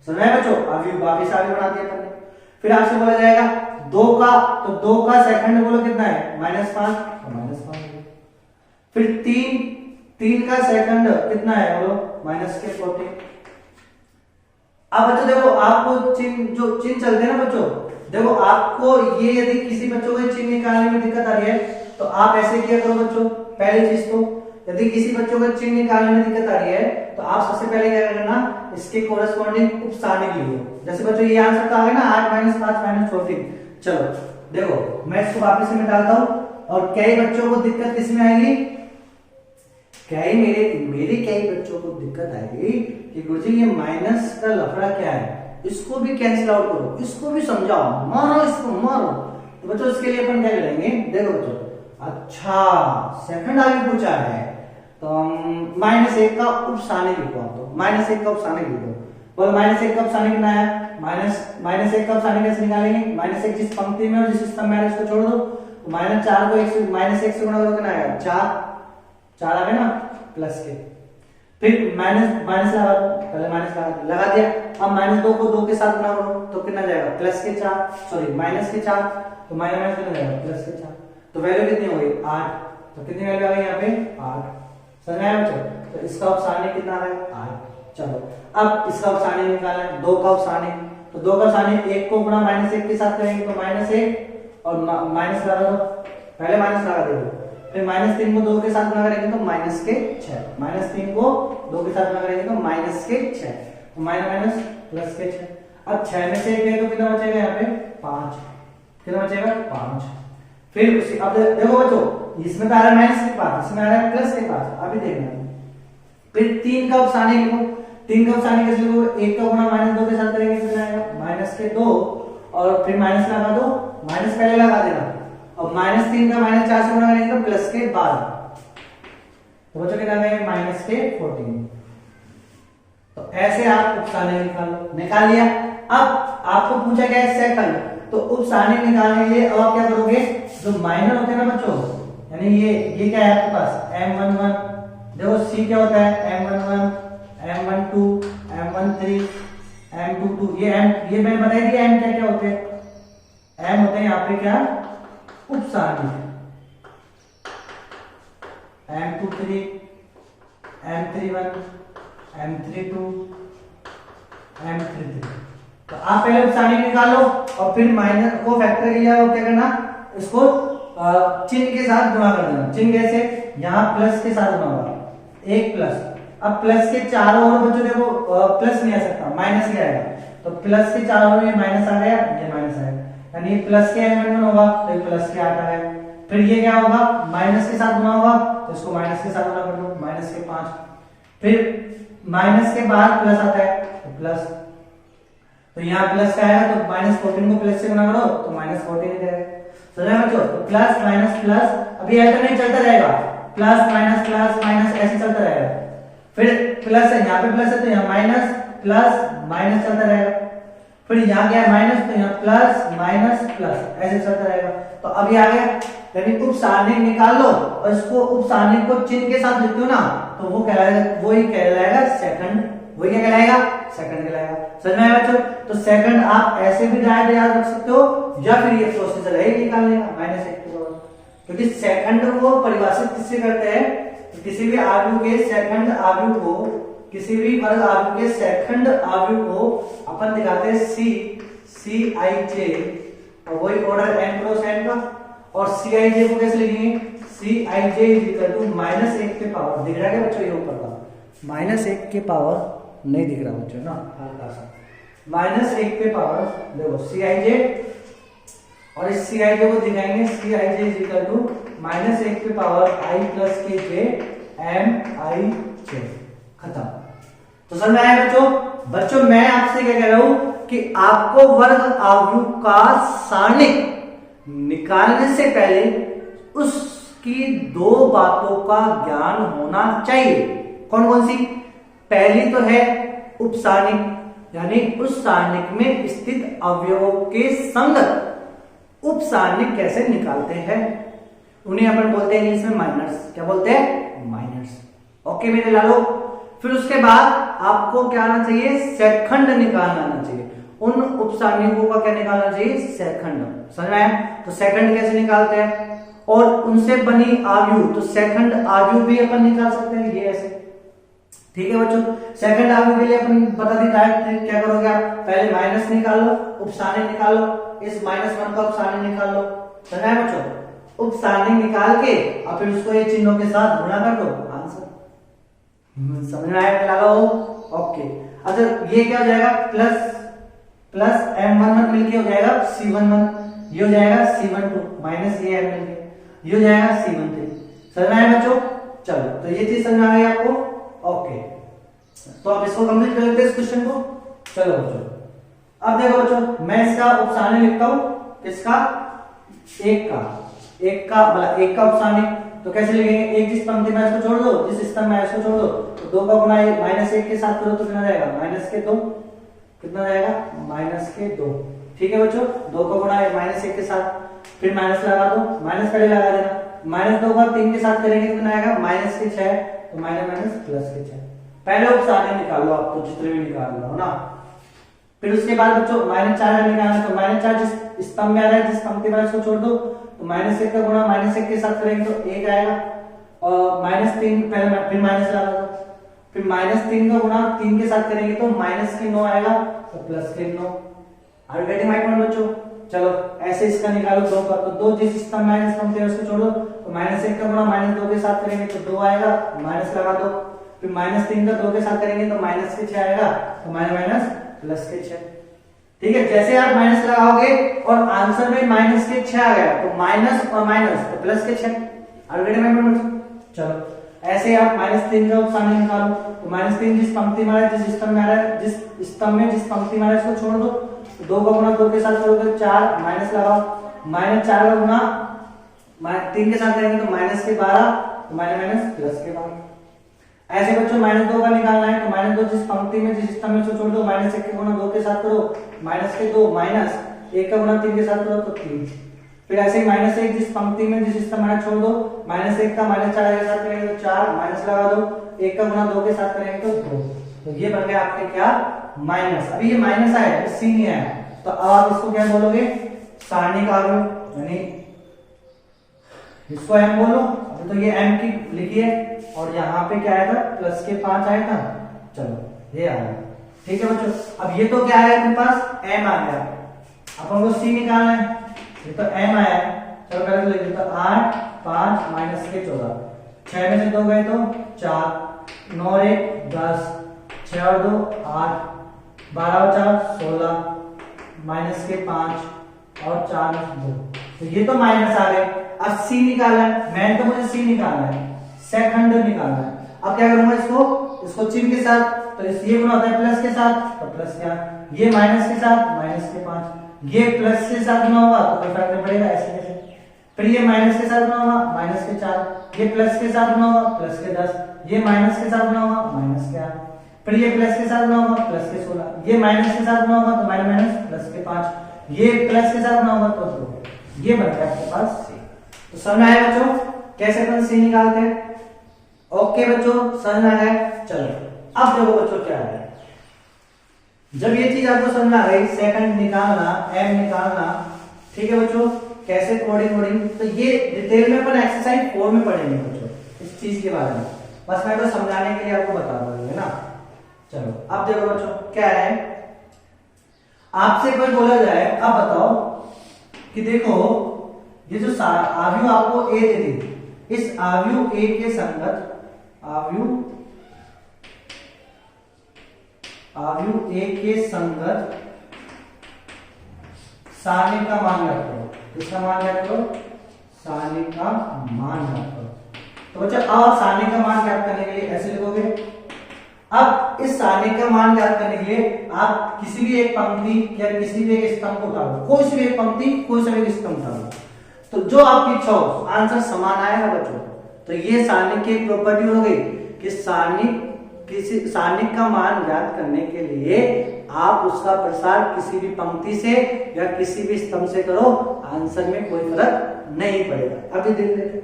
Speaker 1: समझ आया बच्चों। आव्यूह वापिस आव्यूह बना दिया अपन ने। फिर आपसे बोला जाएगा 2 का, तो 2 का सेकंड बोलो कितना है -5, तो -5। फिर 3 का सेकंड कितना है बोलो -40। अब बच्चों देखो आपको चिन्ह चलते हैं ना बच्चों, देखो आपको ये यदि किसी बच्चों को चिन्ह निकालने में दिक्कत आ रही है तो आप ऐसे किया करो बच्चों। पहली चीज तो यदि किसी बच्चों को चिन्ह निकालने में दिक्कत आ रही है तो आप सबसे पहले क्या करना, इसके कोरेस्पॉन्डिंग उपसारणी लिखो। जैसे बच्चों ये आंसर तो आ गया ना 8 - 5 - 14। चलो देखो मैं इसको वापस से मिटाता हूं और कई बच्चों को दिक्कत किसमें आएगी, मेरे कई बच्चों को दिक्कत आएगी कि गुरुजी ये माइनस का लफड़ा क्या है, इसको भी कैंसिल आउट करो, इसको भी समझाओ, मारो इसको मारो। तो बच्चों इसके लिए अपन क्या करेंगे, देखो बच्चों अच्छा सेकंड आगे पूछा है तो -1 का उपसारणी लिखो। आप तो -1 का उपसारणी लिखो, बोल -1 का उपसारणी कितना है, -1 का उपसारणी कैसे निकालेंगे, -1 जिस पंक्ति में और जिस स्तंभ में है उसको छोड़ दो, तो -4 को -1 से गुणा करो कितना आएगा 4 आ गया ना प्लस के। फिर माइनस लगा दिया। अब -2 को 2 के साथ गुणा करो तो कितना जाएगा -4 तो माइनस कितना जाएगा +4। तो वैल्यू कितनी हो गई 8, तो कितनी वैल्यू आ गई यहाँ पे 8। समझ आया बच्चों? तो इसका उपसारणी कितना आ गया 8। चलो अब इसका उपसारणी निकालना है 2 का उपसारणी, तो 2 का उपसारणी 1 को गुणा -1 के साथ करेंगे तो -1 और माइनस लगा दो, पहले माइनस लगा दो। फिर -3 को 2 के साथ गुणा करेंगे तो -6, -3 को 2 के साथ गुणा करेंगे तो -6, तो माइनस +6। अब 6 में से 1 गए तो कितना बचेगा यहाँ पे 5, कितना बचेगा 5। फिर उसी अब देखो बच्चों इसमें तो आ रहा है -5, इसमें आ रहा है +5, अभी देखना। फिर 3 का उपसारणी लिखो, 3 का उपसारणी कैसे लिखो, 1 का गुणा -2 के साथ करेंगे कितना आएगा -2 और फिर माइनस लगा दो, माइनस पहले लगा देना और -3 का -4 से गुणा करेंगे तो +12, तो बच्चों कितना आएगा -14। तो ऐसे आप उपसारणी निकाल लिया। अब आपको पूछा गया है सेकंड, तो उपसारणी निकालने के लिए अब आप क्या करोगे, जो माइनर होते हैं ना बच्चों, यानी ये क्या है आपके पास M11, देखो C क्या होता है M11, M12, M13, M22, ये मैंने बताई दिया M क्या क्या होते हैं, M होते हैं यहाँ पे क्या उपसारणी, M23, M31, M32, M33। तो आप पहले उपसारणी निकालो और फिर माइनर को फैक्टर किया और क्या करना, इसको चिन्ह के साथ गुणा कर देना। चिन्ह कैसे, यहाँ प्लस के साथ गुणा होगा, एक प्लस। अब प्लस के चारों ओर बच्चों देखो प्लस नहीं आ सकता, माइनस ही आएगा, तो प्लस के चारों ओर ये माइनस आ गया, ये माइनस आएगा, यानी प्लस के m1 होगा तो ये प्लस के 8 आएगा। फिर ये क्या होगा, माइनस के साथ गुणा होगा तो इसको माइनस के साथ गुणा कर दो, माइनस के 5। फिर माइनस के बाद प्लस आता है तो प्लस, तो यहाँ प्लस का आएगा तो माइनस 14 को प्लस से गुणा करो तो माइनस 14 ही जाएगा। समझा बच्चों, तो प्लस माइनस प्लस, अभी अल्टरनेट चलता रहेगा, प्लस माइनस ऐसे चलता रहेगा। फिर प्लस है, यहाँ पे प्लस है तो यहाँ माइनस प्लस माइनस चलता रहेगा। फिर यहाँ क्या है माइनस, तो यहाँ प्लस माइनस प्लस ऐसे चलता रहेगा। तो अभी आ गया, यानी उप सारणिक निकाल लो और इसको उप सारणिक को चिन्ह के साथ लिखते हो ना, तो वो कहलाएगा, वही कहलाएगा सेकंड। वही क्या कहलाएगा, सेकंड कहलाएगा। समझ में आया बच्चों? तो सेकंड आप ऐसे भी डायरेक्ट याद रख सकते हो या फिर ये प्रोसीजर है निकालने का, -1 के बराबर, क्योंकि सेकंड को परिभाषित किससे करते हैं, तो किसी भी आव्यूह के सेकंड आव्यूह को, किसी भी वर्ग आव्यूह के सेकंड आव्यूह को अपन दिखाते हैं Cij, और वही ऑर्डर n क्रॉस n का। और Cij को कैसे लिखेंगे, Cij -1 के पावर, दिख रहा है क्या बच्चों ये ऊपर का, -1 के पावर नहीं दिख रहा बच्चों ना, हल्का सा, -1 के पावर देखो Cij, और इस Cij को दिखाएंगे Cij -1 के पावर I प्लस के जे Mij, खत्म। तो समझ में आया बच्चों? बच्चों मैं आपसे क्या कह रहा हूं कि आपको वर्ग आव्यूह का सारणिक निकालने से पहले उसकी दो बातों का ज्ञान होना चाहिए। कौन कौन सी? पहली तो है उप सारणिक, यानी उस सारणिक में स्थित अवयवों के संगत उप सारणिक कैसे निकालते हैं, उन्हें अपन बोलते हैं इंग्लिश में माइनर्स। क्या बोलते हैं? माइनर्स। ओके मेरे लालो। फिर उसके बाद आपको क्या आना चाहिए, सेखंड निकालना आना चाहिए। उन उप सारणिकों का क्या निकालना चाहिए, सेखंड। समझ में आया? तो सेखंड कैसे निकालते हैं, और उनसे बनी आव्यूह, तो सेखंड आव्यूह भी अपन निकाल सकते हैं, ये ऐसे। ठीक है बच्चों, सेकंड आव्यूह के लिए अपन बता दी डायरेक्ट क्या करोगे आप, पहले माइनस निकाल लो, उप सारणिक निकालो, इस -1 का उप सारणिक निकाल लो। समझ आया बच्चों? उप सारणिक निकाल के और फिर उसको ये चिन्हों के साथ गुणा कर दो, आंसर। समझ में आया लगा हो? ओके। अच्छा ये क्या हो जाएगा, प्लस m11 मिलके हो जाएगा C11, ये हो जाएगा C12 माइनस ये m मिलके, ये हो जाएगा C13। समझ में आया बच्चों? चलो तो ये चीज समझ आ गई आपको? ओके, तो आप इसको कंप्लीट कर लेते हैं इस क्वेश्चन को। चलो बच्चों, अब देखो बच्चों, मैं इसका उप सारणिक लिखता हूं, किसका, एक का मतलब एक का उप सारणिक। तो कैसे लिखेंगे, एक जिस पंक्ति में इसको छोड़ दो, जिस स्तंभ में इसको छोड़ दो, तो 2 का गुणा -1 के साथ करो तो कितना जाएगा, -2, कितना जाएगा, -2। ठीक है बच्चों, 2 का गुणा -1 के साथ, फिर माइनस लगा दो, माइनस पहले लगा देना, -2 का 3 के साथ करेंगे कितना आएगा, -6, तो माइनस प्लस के 6। पहले उप सारणिक निकाल लो आप, तो जितने भी निकाल लो ना। फिर उसके बाद बच्चों -4 निकालना, तो -4 जिस स्तंभ में आ रहा है, जिस पंक्ति में इसको छोड़ दो, तो -1 का गुणा -1 के साथ करेंगे तो 1 आएगा, और -3 पहले, फिर माइनस लगा दो, फिर -3 का गुणा 3 के साथ करेंगे तो -9 आएगा, तो +9। Are you getting my point बच्चों? चलो ऐसे इसका निकालो 2 का, तो 2 जिस स्तंभ में इस पंक्ति में उसको छोड़ दो, तो -1 का गुणा -2 के साथ करेंगे तो 2 आएगा, माइनस लगा दो, फिर -3 का 2 के साथ करेंगे तो -6 आएगा, तो +6। ठीक है, जैसे आप माइनस लगाओगे और आंसर में -6 आ गया, तो माइनस और माइनस तो +6। ऑलरेडी मैं चलो ऐसे आप -3 का उप सारणिक निकालो, तो -3 जिस पंक्ति में है, जिस स्तंभ में है, जिस स्तंभ में जिस पंक्ति में है इसको छोड़ दो, तो 2 का गुणा 2 के साथ करोगे 4, माइनस लगाओ, -4 का गुणा 3 के साथ करेंगे तो -12, तो +12। ऐसे बच्चों -2 का निकालना है, तो -2 जिस पंक्ति में जिस स्तंभ में इसको छोड़ दो, -1 के गुणा 2 के साथ करो, -2 माइनस 1 का गुणा 3 के साथ करो तो 3। फिर ऐसे ही -1 जिस पंक्ति में जिस स्तंभ में छोड़ दो, -1 का -4 के साथ करेंगे तो 4, माइनस लगा दो, 1 का गुणा 2 के साथ करेंगे तो 2। तो ये बन गया आपके क्या, माइनस। अभी ये माइनस आया, सी नहीं आया, तो अब आप इसको क्या बोलोगे, सारणिक आव्यूह, यानी इसको m बोलो। अभी तो ये m की लिखी है, और यहाँ पे क्या आया था, +5 आया था। चलो ये आ गया। ठीक है बच्चों, अब ये तो क्या आया अपने पास, m आ गया, अपन को c निकालना है, ये तो m आया है। चलो पहले तो लिख देता 8 5 माइनस के 14, 6 में से 2 गए तो 4, 9 और 1 10, 6 और 2 8, 12 और 4 16, माइनस के 5 और 4 में से 2, तो ये तो माइनस आ गए। अब सी निकालना है, मैंने तो मुझे सी निकालना है, सेकंड निकालना है। अब क्या करूंगा, इसको चिन्ह के साथ, तो ये गुना होता है प्लस के साथ, तो प्लस क्या, ये माइनस के साथ माइनस के 5, ये प्लस के साथ गुना होगा तो कोई फर्क नहीं पड़ेगा, ऐसे कैसे। फिर ये माइनस के साथ गुना होगा माइनस के 4, ये प्लस के साथ गुना होगा प्लस के 10, ये माइनस के साथ गुना होगा माइनस के 8, फिर ये प्लस के साथ गुना होगा प्लस के 16, ये माइनस के साथ गुना होगा तो माइनस प्लस के 5, ये प्लस के साथ गुना होगा तो 2, ये बन गया आपके पास सी। तो समझ में आया बच्चों कैसे अपन सी निकालते हैं? ओके बच्चों, समझ में आया? चलो अब देखो बच्चों क्या है, जब ये चीज आपको समझ में आ गई, सेकंड निकालना, एम निकालना, ठीक है बच्चों, कैसे कोडिंग, तो ये डिटेल में अपन एक्सरसाइज 4 में पढ़ेंगे बच्चों इस चीज के बारे में, बस मैं तो समझाने के लिए आपको बता रहा हूं, है ना। चलो अब देखो बच्चों क्या है, आपसे कोई बोला जाए, अब बताओ कि देखो ये जो आव्यूह आपको ए दे दी, इस आव्यूह ए के संगत आव्यूह ए के संगत सारणिक का मान ज्ञात करो, किसका मान ज्ञात करो, सारणिक का मान ज्ञात करो। तो बच्चों अब आप सारणिक का मान ज्ञात करने के लिए ऐसे लिखोगे, अब इस सारणिक का मान ज्ञात करने के लिए आप किसी भी एक पंक्ति या किसी भी एक स्तंभ को उठाओ, कोई सी भी एक पंक्ति कोई सा भी एक स्तंभ उठाओ, तो जो आपकी इच्छा हो आंसर समान आएगा बच्चों। तो ये सारणिक की एक प्रॉपर्टी हो गई कि किसी सारणिक का मान ज्ञात करने के लिए आप उसका प्रसार किसी भी पंक्ति से या किसी भी स्तंभ से करो, आंसर में कोई फर्क नहीं पड़ेगा। अभी देख लेते,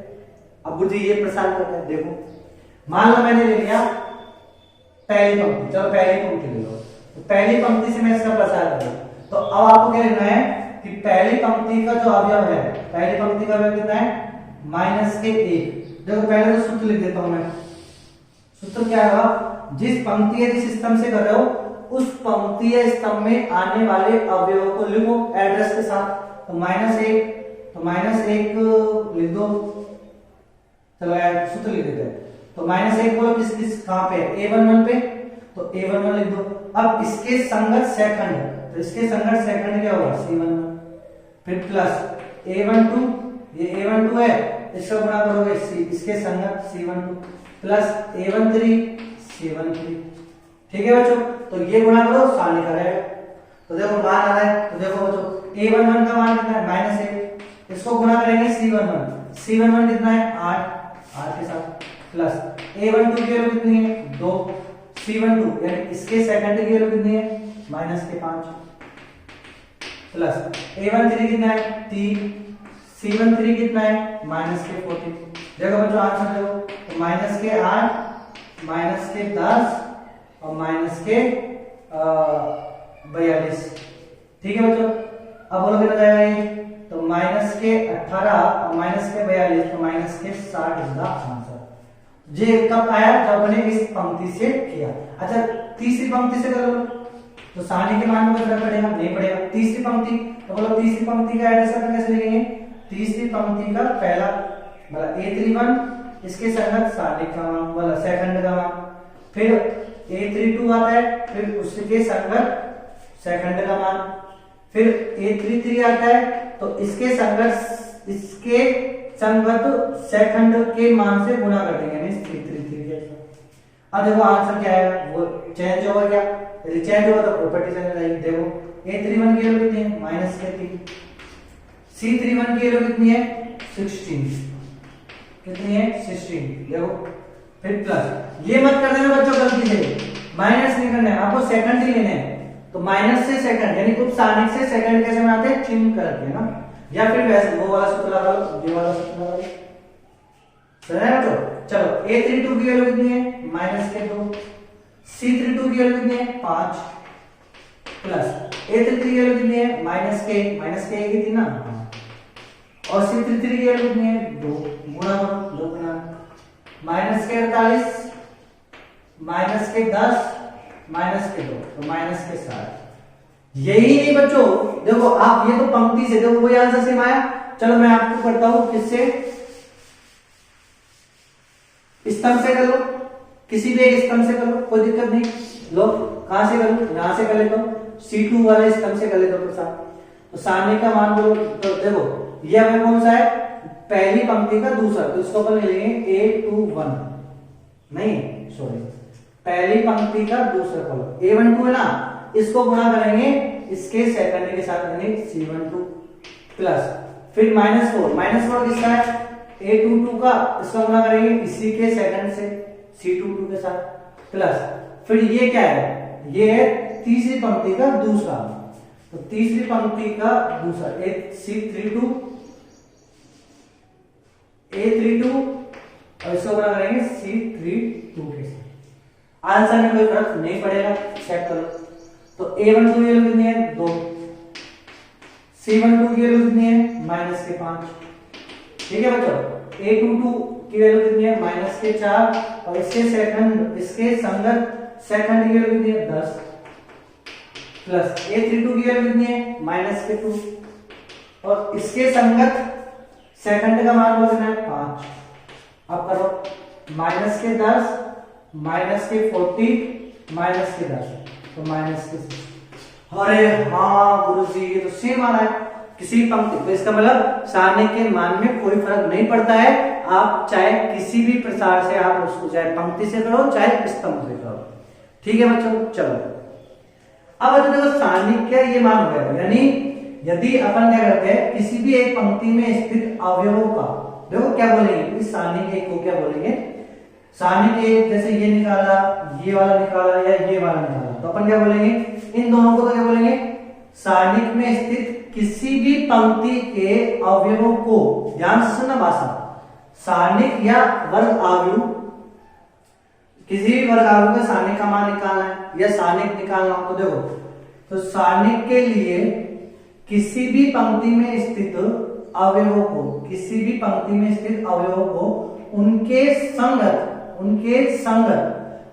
Speaker 1: अब बुद्धि ये प्रसार करता है, देखो मान लो मैंने ले लिया पहली पंक्ति, चलो पहली पंक्ति ले लो, तो पहली पंक्ति से मैं इसका प्रसार करूं, तो अब आपको क्या लिखना है कि पहली पंक्ति का जो अवयव है, पहली पंक्ति का अवयव कितना है, माइनस के 1। देखो पहले तो सूत्र लिख देता हूं मैं, सूत्र क्या होगा, जिस पंक्ति या जिस स्तंभ से कर रहे हो उस पंक्ति या स्तंभ में आने वाले अवयवों को लिखो एड्रेस के साथ, तो -1, तो -1 लिख दो, चलो यार सूत्र लिख देते हैं, तो -1 बोलो किस कहां पे, A11 पे, तो A11 लिख दो। अब इसके संगत सेकंड, तो इसके संगत सेकंड क्या होगा, C11, फिर प्लस A12, ये A12 है, इसका गुणा करोगे इसके संगत C12 प्लस A13 C13, ठीक है बच्चों। तो ये गुणा करो, सारणिक आ जाएगा। तो देखो मान आ रहा है, तो देखो बच्चों A11 का मान कितना है, -1, इसको गुणा करेंगे C11 कितना है 8 के साथ, प्लस A12 की वैल्यू कितनी है 2, C12 यानी इसके सेकंड की वैल्यू कितनी है -5, प्लस A13 कितना है 3, C13 कितना है -14। देखो बच्चों आंसर देखो, तो -8, -10 और -42, ठीक है बच्चों। अब बोलो कितना जाएगा ये, तो -18 और -42, तो -60 इज द आंसर। ये कब आया, जब हमने इस पंक्ति से किया। अच्छा तीसरी पंक्ति से कर लो, तो सारणी के मान में कोई फर्क पड़ेगा नहीं पड़ेगा। तीसरी पंक्ति, तो बोलो तीसरी पंक्ति का एड्रेस अपन कैसे लिखेंगे, तीसरी पंक्ति का पहला मतलब A31, इसके संगत सारणी का मान बोला सेकंड का मान, फिर A32 आता है, फिर उसके संगत सेकंड का मान, फिर A33 आता है, तो इसके संगत सेकंड के मान से गुणा कर देंगे, यानी 333 जैसा। अब देखो आंसर क्या है, वो चेंज होगा क्या, यदि चेंज होगा तो प्रॉपर्टी चेंज हो जाएगी। देखो A31 की वैल्यू कितनी है -3, C31 की वैल्यू कितनी है 16, कितनी है 16। देखो फिर प्लस, ये मत कर देना बच्चों गलती से, माइनस नहीं करना है आपको, सेकंड ही लेने हैं। तो माइनस से सेकंड यानी उपसारणिक से सेकंड कैसे बनाते हैं, चिन्ह करके ना, या फिर वैसे वो वाला सूत्र लगा लो, ये वाला सूत्र लगा लो, समझ आया तो। चलो A32 की वैल्यू कितनी है -2, C32 की वैल्यू कितनी है 5, प्लस A33 की वैल्यू कितनी है -k कितनी ना, और C33 की वैल्यू कितनी है 2, गुणा करो, 2 गुणा -48, -10, -2, तो -7। यही नहीं बच्चों, देखो आप ये तो पंक्ति से देखो वही आंसर सेम आया, चलो मैं आपको करता हूं किससे, स्तंभ से कर लो, किसी भी एक स्तंभ से कर लो, कोई दिक्कत नहीं। लो कहां से करूं, यहां से कर लेता हूं, C2 वाले स्तंभ से कर लेता हूं प्रसाद। तो सारणी का मान बोलो, तो देखो ये हमें कौन सा है, पहली पंक्ति का दूसरा, तो इसको अपन लेंगे A21, नहीं सॉरी, पहली पंक्ति का दूसरा कॉलम A12 है ना, इसको गुणा करेंगे इसके सेकंड के साथ, यानी C12 प्लस, फिर -4 किसका है, A22 का, इसका गुणा करेंगे इसी के सेकंड से C22 के साथ प्लस, फिर ये क्या है, ये है तीसरी पंक्ति का दूसरा, तो तीसरी पंक्ति का दूसरा A32 और इसको गुणा करेंगे C32 के साथ। आंसर में कोई फर्क नहीं पड़ेगा, चेक करो। तो A12 की वैल्यू कितनी है 2, C12 की वैल्यू कितनी है -5, ठीक है बच्चों। A22 की वैल्यू कितनी है -4 और इसके संगत सेकंड की वैल्यू कितनी है 10 प्लस A32 की वैल्यू कितनी है -2 और इसके संगत सेकंड का मान कितना है 5। अब करो -10 -40 -10 तो -6। अरे हाँ गुरुजी ये तो सेम आ रहा है किसी पंक्ति, तो इसका मतलब सारणी के मान में कोई फर्क नहीं पड़ता है, आप चाहे किसी भी प्रकार से आप उसको चाहे पंक्ति से करो चाहे स्तंभ से करो, ठीक है बच्चों। चलो अब बच्चों देखो सारणी क्या ये मान हो गया, यानी यदि अपन क्या करते हैं किसी भी एक पंक्ति में स्थित अवयवों का, देखो क्या बोलेंगे इस सारणी के एक को क्या बोलेंगे, सारणी के जैसे ये निकाला, ये वाला निकाला या ये वाला निकाला, तो अपन क्या बोलेंगे इन दोनों को, तो क्या बोलेंगे सारणी में स्थित किसी भी पंक्ति के अवयवों को, ध्यान से सुनना भाषा, सारणिक या वर्ग आव्यूह, किसी भी वर्ग आव्यूह का सारणिक का मान निकालना है या सारणिक निकालना हो, तो देखो तो सारणिक के लिए किसी भी पंक्ति में स्थित अवयवों को, किसी भी पंक्ति में स्थित अवयवों को उनके संगत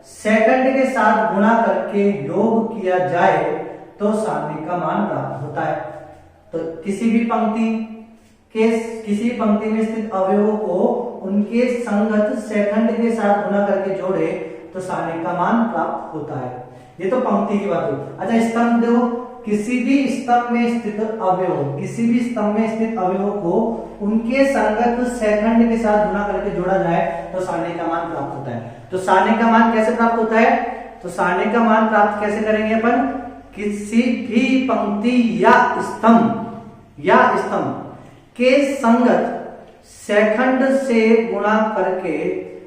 Speaker 1: सेकंड के साथ गुणा करके योग किया जाए तो सारणी का मान प्राप्त होता है। तो किसी भी पंक्ति में स्थित अवयवों को उनके संगत सेकंड के साथ गुणा करके जोड़े तो सारणी का मान प्राप्त होता है। ये तो पंक्ति की बात हुई। अच्छा स्तंभ देखो, किसी भी स्तंभ में स्थित अवयवों को उनके संगत सेकंड के साथ गुणा करके जोड़ा जाए तो सारणी का मान प्राप्त होता है। तो सारणी का मान कैसे प्राप्त होता है, तो सारणी का मान प्राप्त कैसे करेंगे अपन, किसी भी पंक्ति या स्तंभ के संगत सेकंड से गुणा करके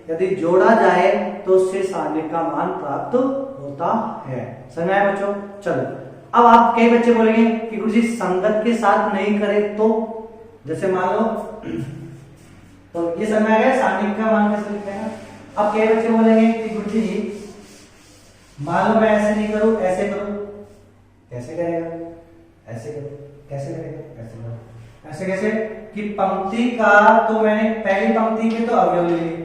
Speaker 1: यदि जोड़ा जाए तो उससे सारणी का मान प्राप्त होता है। समझ आया बच्चों। चलो अब आप कई बच्चे बोलेंगे कि गुरुजी संगत के साथ नहीं करे तो, जैसे मान लो तो ये समझ आ गया सारणी का मान कैसे लिखते हैं। अब कई बच्चे बोलेंगे कि गुरुजी मान लो मैं ऐसे नहीं करूं, ऐसे करूं, कैसे करेगा, ऐसे करो, कैसे करेगा, ऐसे करो, ऐसे कैसे कि पंक्ति का तो मैंने पहली पंक्ति के तो अवयव ले लिए,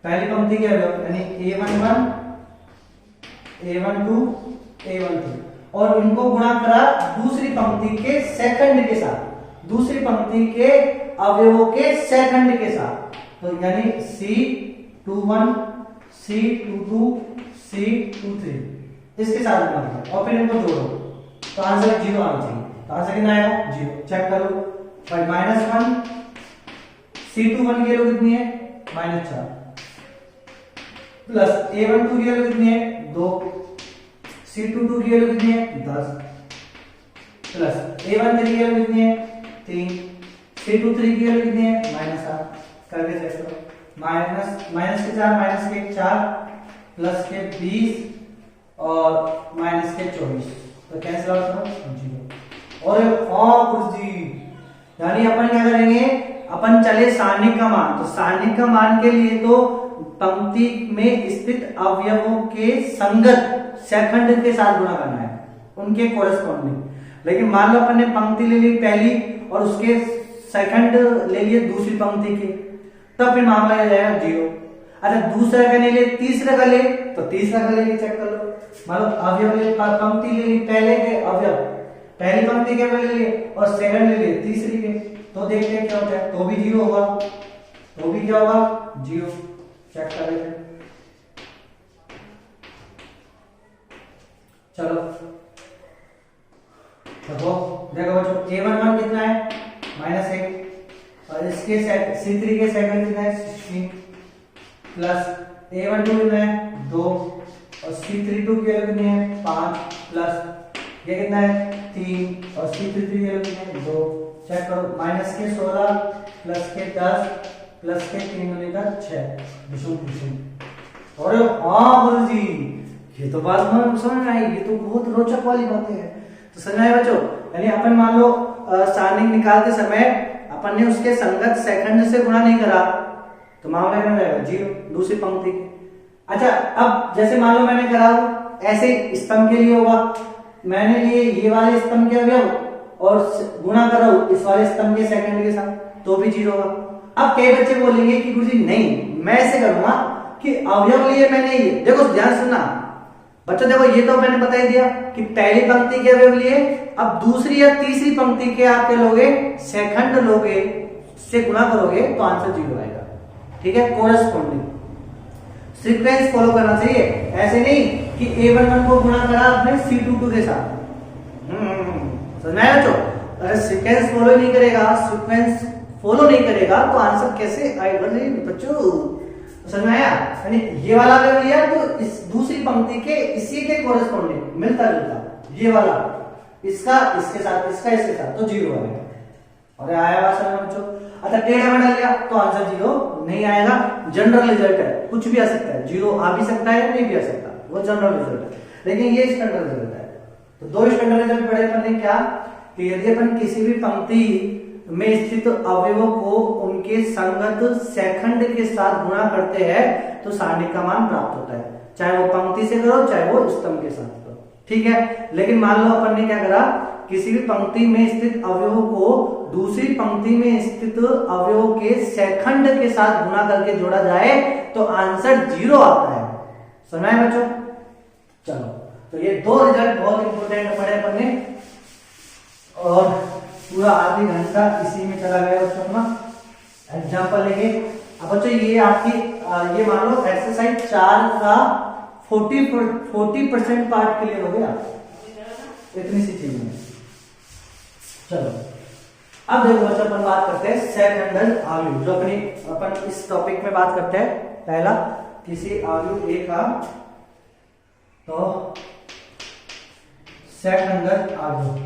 Speaker 1: पहली पंक्ति के अवयव यानी A11 A12 A13 और इनको गुणा करा दूसरी पंक्ति के सेकंड के साथ, दूसरी पंक्ति के अवयवों के सेकंड के साथ, तो यानी C21 C22 C23 इसके साथ गुणा करो और फिर इनको जोड़ो तो आंसर 0 आना चाहिए। तो आंसर कितना आएगा 0। चेक करो भाई -1 C21 की वैल्यू कितनी है -4 प्लस A12 की वैल्यू कितनी है 2 C22 की वैल्यू कितनी है 10 प्लस A13 की वैल्यू कितनी है 3 C23 की वैल्यू कितनी है -8 करके चेक करो माइनस के 4 प्लस के 20 और माइनस के 24 तो कैंसिल आउट करो 0। और कुछ जी यानी अपन क्या करेंगे, अपन चले सारणी का मान, तो सारणी का मान के लिए तो पंक्ति में स्थित अवयवों के संगत सेकंड के साथ गुणा करना है उनके कोरेस्पॉन्डिंग। लेकिन मान लो अपन ने पंक्ति ले ली पहली और उसके सेकंड ले लिए दूसरी पंक्ति के, तब फिर मामला आ जाएगा 0। अच्छा दूसरा का नहीं ले तीसरा का ले तो तीसरा का ले चेक कर लो, मतलब अवयव ले पंक्ति ले ली पहले के अवयव, पहली पंक्ति के ले लिए और सेकंड ले लिए तीसरी के, तो देखते हैं क्या होता है, तो भी 0 होगा, तो भी क्या होगा 0। चेक कर लेते हैं। चलो देखो बच्चों, A11 कितना है -1, और इसके C3 के सेकंड कितना है 16, प्लस A12 कितना है 2, और C32 की वैल्यू कितनी है 5, प्लस ये कितना है 3, और C33 की वैल्यू कितनी है 2। चेक करो, माइनस के 16 प्लस के 10 प्लस के 3 होने का 6। और हाँ गुरुजी, ये तो बात समझ में आई, ये तो बहुत रोचक वाली बातें है। तो समझ में आया बच्चों, यानी अपन मान लो स्टार्टिंग निकालते समय अपन ने उसके संगत सेकंड से गुणा नहीं करा, तो मामला क्या हो जाएगा 0 दूसरी पंक्ति के। अच्छा, अब जैसे मान लो मैंने करा ऐसे स्तंभ के लिए होगा, मैंने लिए ये वाले स्तंभ के अवयव और गुणा करो इस वाले स्तंभ के सेकंड के साथ, तो भी 0 होगा। अब कई बच्चे बोलेंगे कि गुरुजी नहीं, मैं ऐसे करूंगा कि अवयव लिए मैंने ये, देखो ध्यान सुनना बच्चों, देखो ये तो मैंने बता ही दिया कि पहली पंक्ति के अवयव लिए, अब दूसरी या तीसरी पंक्ति के आपके लोगे सेकंड लोगे से गुणा करोगे तो आंसर 0 आएगा। ठीक है, कोरस्पॉन्डिंग सीक्वेंस फॉलो करना चाहिए, ऐसे नहीं कि A11 को गुणा करा आपने C22 के साथ। समझ में आया बच्चों? अगर सीक्वेंस फॉलो नहीं करेगा, सीक्वेंस फॉलो नहीं करेगा तो आंसर कैसे आएगा बच्चों? समझ में आया? यानी ये वाला अगर लिया तो इस दूसरी पंक्ति के इसी के कोरस्पॉन्डिंग मिलता जुलता, ये वाला इसका इसके साथ, इसका इसके साथ, तो 0 आएगा। और आया बात समझ में बच्चों? अच्छा, टेढ़ा मेढ़ा लिया तो आंसर 0 नहीं आएगा। जनरल रिजल्ट है, कुछ भी आ सकता है, 0 आ भी सकता है नहीं भी आ सकता, वो जनरल रिजल्ट है, लेकिन ये स्टैंडर्ड रिजल्ट है। तो 2 स्टैंडर्ड रिजल्ट पढ़े अपन ने क्या, कि यदि अपन किसी भी पंक्ति में स्थित अवयवों को उनके संगत सेकंड के साथ गुणा करते हैं तो सारणी का मान प्राप्त होता है, चाहे वो पंक्ति से करो चाहे वो स्तंभ के साथ करो। ठीक है, लेकिन मान लो अपन ने क्या करा, किसी भी पंक्ति में स्थित अवयवों को दूसरी पंक्ति में स्थित अवयवों के सेकंड के साथ गुणा करके जोड़ा जाए तो आंसर 0 आता है। समझ में आया बच्चों? चलो, तो ये 2 रिजल्ट बहुत इंपोर्टेंट पढ़े अपन ने, और पूरा आधी घंटा इसी में चला गया बच्चों अपना एग्जाम्पल लेके। अब बच्चों ये आपकी ये मान लो एक्सरसाइज 4 का 40% पार्ट क्लियर हो गया इतनी सी चीज में। चलो अब देखो बच्चों, अपन बात करते हैं सेकंडल अवयव, जो अपनी अपन इस टॉपिक में बात करते हैं। पहला, किसी अवयव ए का तो सेकंडल अवयव,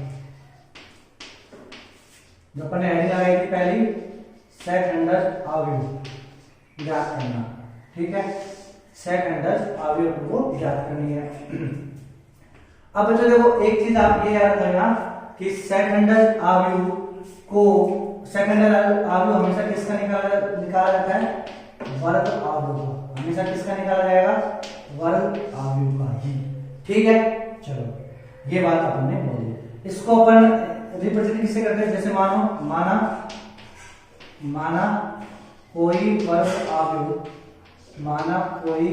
Speaker 1: जो अपन ने हेडिंग लगाई थी पहली, सेकंडल अवयव ज्ञात करना। ठीक है, सेकंडल अवयव को ज्ञात करनी है। अब बच्चों देखो, एक चीज आप ये याद रखना कि सेकंडल अवयव को, सेकंडल अवयव हमेशा किसका निकाला जाता है, वर्ग अवयव का। हमेशा किसका निकाला जाएगा, वर्ग अवयव का ही। ठीक है, चलो ये बात अपन ने बोली। इसको अपन रिप्रेजेंट किससे करते हैं, जैसे माना कोई वर्ग अवयव, माना कोई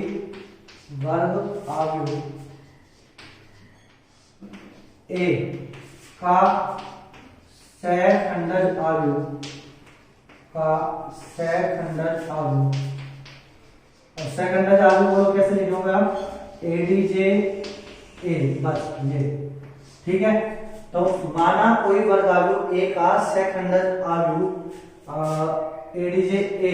Speaker 1: वर्ग अवयव ए का सेकंडल अवयव, और सेकंडल अवयव बोलो कैसे लिखोगे आप, एडीजे ए, बस ये। ठीक है, तो माना कोई वर्ग अवयव ए का सेकंडल अवयव एडीजे ए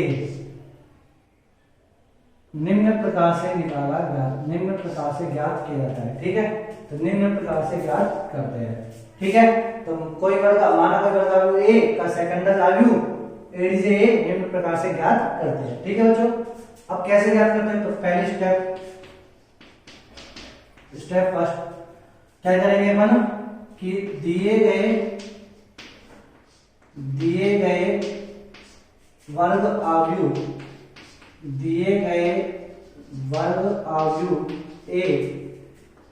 Speaker 1: निम्न प्रकार से निकाला गया, निम्न प्रकार से ज्ञात किया जाता है। ठीक है, तो निम्न प्रकार से ज्ञात करते हैं। ठीक है, तो कोई वर्ग, माना कोई वर्ग अवयव ए का सेकंडल अवयव एडीजे ए निम्न प्रकार से ज्ञात करते हैं। ठीक है बच्चों, अब कैसे ज्ञात करते हैं, तो पहली स्टेप फर्स्ट क्या करेंगे अपन, कि दिए गए वर्ग अवयव ए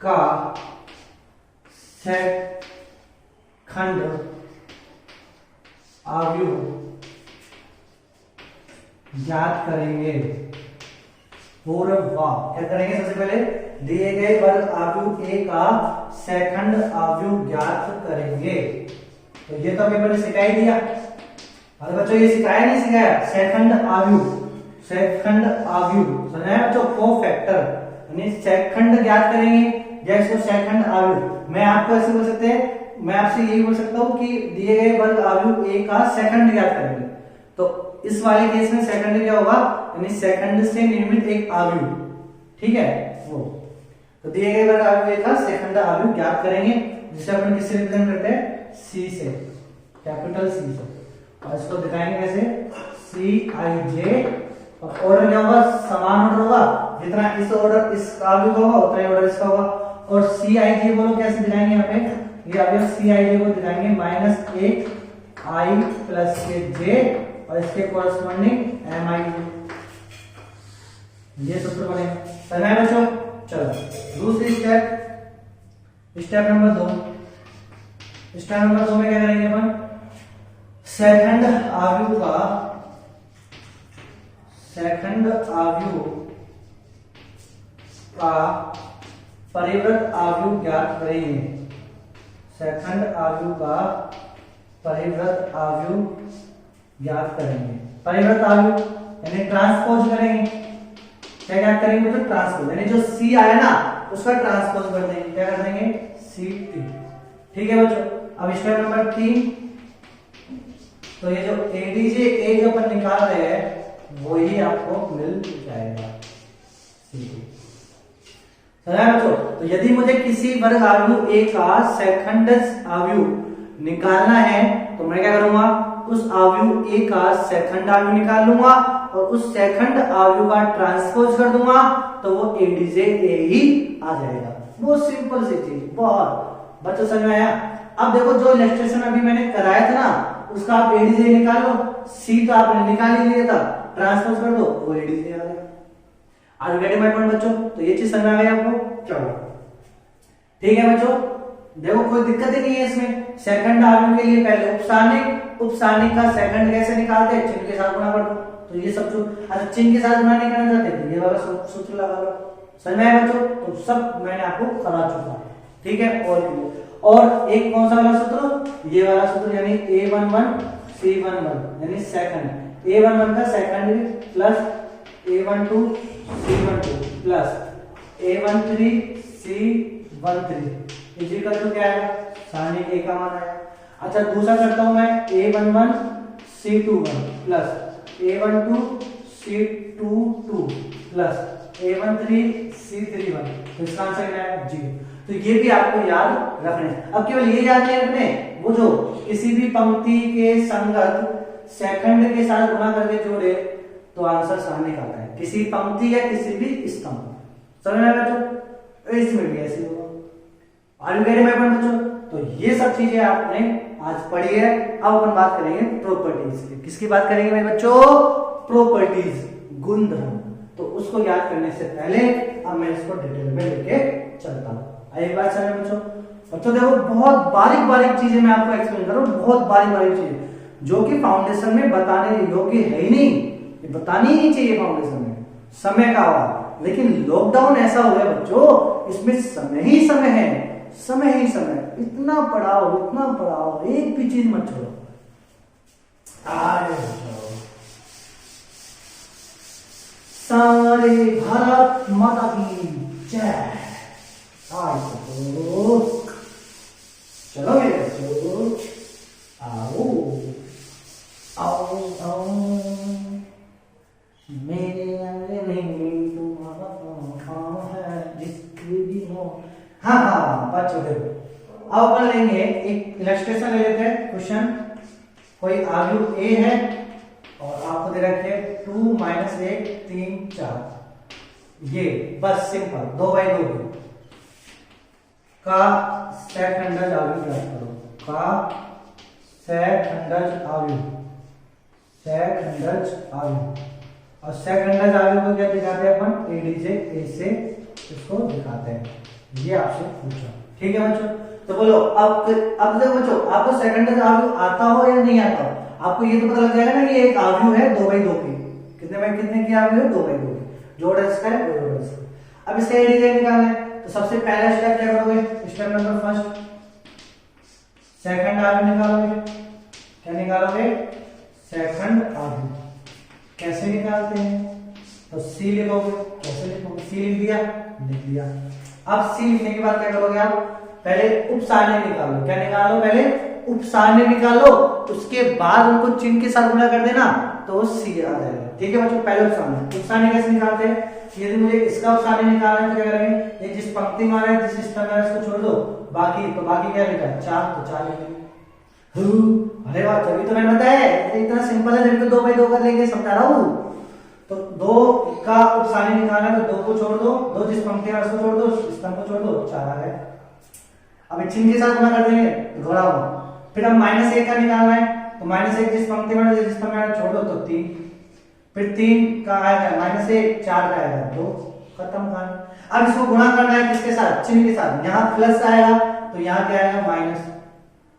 Speaker 1: का सेकंड अवयव ज्ञात करेंगे। पूर्व क्या करेंगे, सबसे पहले दिए गए वर्ग अवयव ए का सेकंड अवयव ज्ञात करेंगे। तो ये तो अभी मैंने सिखा ही दिया, अरे बच्चों ये सिखाया नहीं सिखाया, सेकंड आव्यूह, सेकंड आव्यूह समझ आया बच्चों, कोफैक्टर यानी सेकंड ज्ञात करेंगे, जैसे सेकंड आव्यूह। मैं आपको ऐसे बोल सकते हैं, मैं आपसे यही बोल सकता हूँ कि दिए गए वर्ग आव्यूह ए का सेकंड ज्ञात करेंगे, तो इस वाले केस में सेकंड क्या होगा, यानी सेकंड से निर्मित एक आव्यूह, ठीक है वो। तो दिए गए वर्ग आव्यूह ए का सेकंड आव्यूह ज्ञात करेंगे, जिसे अपन किससे रिप्रेजेंट करते हैं, सी से, कैपिटल सी से, और इसको दिखाएंगे कैसे, सी आई जे, और ऑर्डर क्या होगा, समान ऑर्डर होगा, जितना इस ऑर्डर इस आव्यूह का होगा उतना ही ऑर्डर इसका होगा। और सी आई जे बोलो कैसे दिखाएंगे, यहाँ पे ये आव्यूह सी आई जे को दिखाएंगे -1 आई प्लस के जे, और इसके कॉरस्पॉन्डिंग एम आई, ये सूत्र बनेगा। समझ में बच्चों, चलो दूसरी स्टेप नंबर 2। स्टेप नंबर 2 में क्या करेंगे अपन, सेकंड आव्यूह का परिवृत आव्यूह ज्ञात करेंगे, सेकंड आव्यूह का परिवृत आव्यूह ज्ञात करेंगे। परिवृत आव्यूह यानी ट्रांसपोज करेंगे, क्या ज्ञात करेंगे तो ट्रांसपोज, यानी जो सी आया ना उसका ट्रांसपोज कर देंगे, क्या कर देंगे, सी टी, ठीक है बच्चों। अब स्टेप नंबर 3, तो ये जो एडीजे ए जो अपन निकाल रहे हैं वही आपको मिल जाएगा, समझा बच्चों। तो यदि मुझे किसी वर्ग आव्यूह ए का सेकंड आव्यूह निकालना है तो मैं क्या करूंगा, उस आव्यूह ए का सेकंड आव्यूह निकाल लूंगा और उस सेकंड आव्यूह का ट्रांसपोज कर दूंगा, तो वो एडीजे ए ही आ जाएगा। बहुत सिंपल सी चीज, बहुत बच्चों समझ में आया। अब देखो जो इलस्ट्रेशन अभी मैंने कराया था ना उसका आप एडीजे निकालो, सी तो आपने निकाल ही लिया था, ट्रांसपोज कर दो वो एडीजे आ जाएगा। Are you getting my point बच्चों, तो ये चीज समझ में आ गई आपको, चलो ठीक है बच्चों। देखो कोई दिक्कत ही नहीं है इसमें, सेकंड आव्यूह के लिए पहले उपसारणिक का सेकंड कैसे निकालते हैं, चिन्ह के साथ गुणा कर दो, तो ये सब जो अच्छा चिन्ह के साथ गुणा नहीं करना चाहते तो ये वाला सूत्र लगा लो, समझ में आया बच्चों। तो सब मैंने आपको करा चुका, ठीक है। और एक कौन सा वाला सूत्र, ये वाला सूत्र, यानी A11 C11 यानी सेकंड, A11 का second plus A12 C12 plus A13 C13 is equal to क्या है, सारणी ए का मान आया। अच्छा दूसरा करता हूं मैं A11 C21 plus A12 C22 plus A13 C31, तो इसका आंसर क्या है, जी। तो ये भी आपको याद रखने, अब केवल ये याद नहीं रखने, वो जो किसी भी पंक्ति के संगत सेकंड के साथ गुणा करके जोड़े तो आंसर सामने आता है, किसी पंक्ति या किसी भी स्तंभ, समझ में आया बच्चों। इसमें भी ऐसे होगा, are you getting my point बच्चों। तो ये सब चीजें आपने आज पढ़ी है। अब अपन बात करेंगे प्रॉपर्टीज की, किसकी बात करेंगे मेरे बच्चों, प्रॉपर्टीज, गुणधर्म। तो उसको याद करने से पहले अब मैं इसको डिटेल में लेके चलता हूँ। एक बात समझ बच्चों, देखो बहुत बारीक बारीक चीजें मैं आपको एक्सप्लेन कर रहा हूँ, बहुत बारीक बारीक चीजें जो कि फाउंडेशन में बताने योग्य है ही नहीं, ये बतानी ही नहीं चाहिए फाउंडेशन में, समय का अभाव। लेकिन लॉकडाउन ऐसा हो गया बच्चों, इसमें समय ही समय है, समय ही समय, इतना पढ़ाओ एक भी चीज मत छोड़ो। सारे भारत माता की जय। चलो मेरे बच्चों, आओ आओ आओ मेरे में तुम्हारा है जिसकी भी हो। हाँ बच्चों देखो, अब अपन लेंगे एक इलस्ट्रेशन ले लेते हैं। क्वेश्चन, कोई आव्यूह ए है और आपको दे रखे 2 - 1 3 4, ये बस सिंपल 2x2 का सेकंडज आव्यूह ज्ञात करो, का सेकंडज आव्यूह, और सेकंडज आव्यूह को क्या दिखाते हैं अपन, एडीजे ए से इसको दिखाते हैं, ये आपसे पूछा, ठीक है बच्चों। तो बोलो अब देखो बच्चों, आपको सेकंडज आव्यूह आता हो या नहीं आता हो, आपको ये तो पता लग जाएगा ना कि एक आव्यूह है 2x2 की, कितने की आव्यूह है, 2x2 की, जो ऑर्डर इसका है वही ऑर्डर इसका। अब इसका एडीजे निकालना है, तो सबसे पहला स्टेप क्या करोगे, स्टेप नंबर फर्स्ट, सेकंड आव्यूह निकालोगे, क्या निकालोगे, सेकंड आव्यूह कैसे निकालते हैं? तो सी लिखोगे, कैसे लिखोगे? सी लिख दिया, लिख दिया। अब सी लिखने के बाद क्या करोगे आप? पहले उपसारणी निकालो। क्या निकालो? पहले उपसारणी निकालो, उसके बाद उनको चिन्ह के साथ गुणा कर देना तो वो सी आ जाएगा। ठीक है बच्चों, पहले उपसारणी। उपसारणी कैसे निकालते हैं? यदि मुझे इसका उपसारणी निकालना है तो क्या करेंगे? ये जिस पंक्ति में आ रहा है, जिस स्थान में आ रहा है, इसको छोड़ दो, बाकी तो बाकी क्या लिखा है? 4, तो 4 लिखेंगे। अरे वाह, तभी तो मैंने बताया इतना सिंपल है, जब तो 2 बाई 2 कर लेंगे, समझा रहा हूँ। तो 2 का उपसारणी निकालना है तो 2 को छोड़ दो, 2 जिस पंक्ति में उसको छोड़ दो, स्तंभ को छोड़ दो, 4 आ गए। अब चिन्ह के साथ गुणा कर देंगे, घोड़ा हुआ। फिर अब -1 का निकालना है तो -1 जिस पंक्ति में जिस स्तंभ में छोड़ दो तो 3, फिर 3 का आएगा -1, 4 का आएगा 2, खत्म कहानी। अब इसको गुणा करना है किसके साथ? चिन्ह के साथ। यहाँ प्लस आएगा तो यहाँ क्या आएगा? माइनस।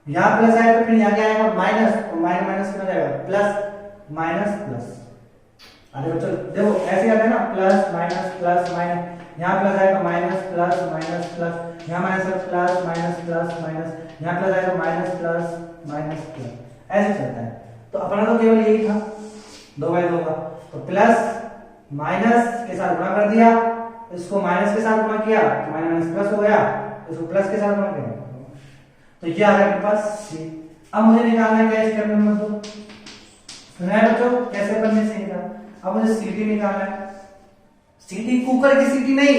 Speaker 1: यहाँ प्लस आएगा तो फिर यहाँ क्या आएगा? माइनस। तो माइनस माइनस कितना जाएगा? Plus minus plus. अरे बच्चों देखो ऐसे आता है ना, प्लस माइनस, यहाँ प्लस आएगा माइनस प्लस माइनस प्लस, यहाँ minus plus minus plus minus, यहाँ प्लस आएगा माइनस प्लस माइनस प्लस, ऐसे चलता है। तो अपना तो केवल यही था 2 बाई 2 का, तो प्लस माइनस के साथ गुणा कर दिया, इसको माइनस के साथ गुणा किया तो माइनस प्लस हो गया, इसको प्लस के साथ गुणा किया तो ये आ गया मेरे पास सी। अब मुझे निकालना है क्या? Step number 2। सुना है बच्चों कैसे बनने से निकाल? अब मुझे सीटी निकालना है। सीटी कुकर की सीटी नहीं,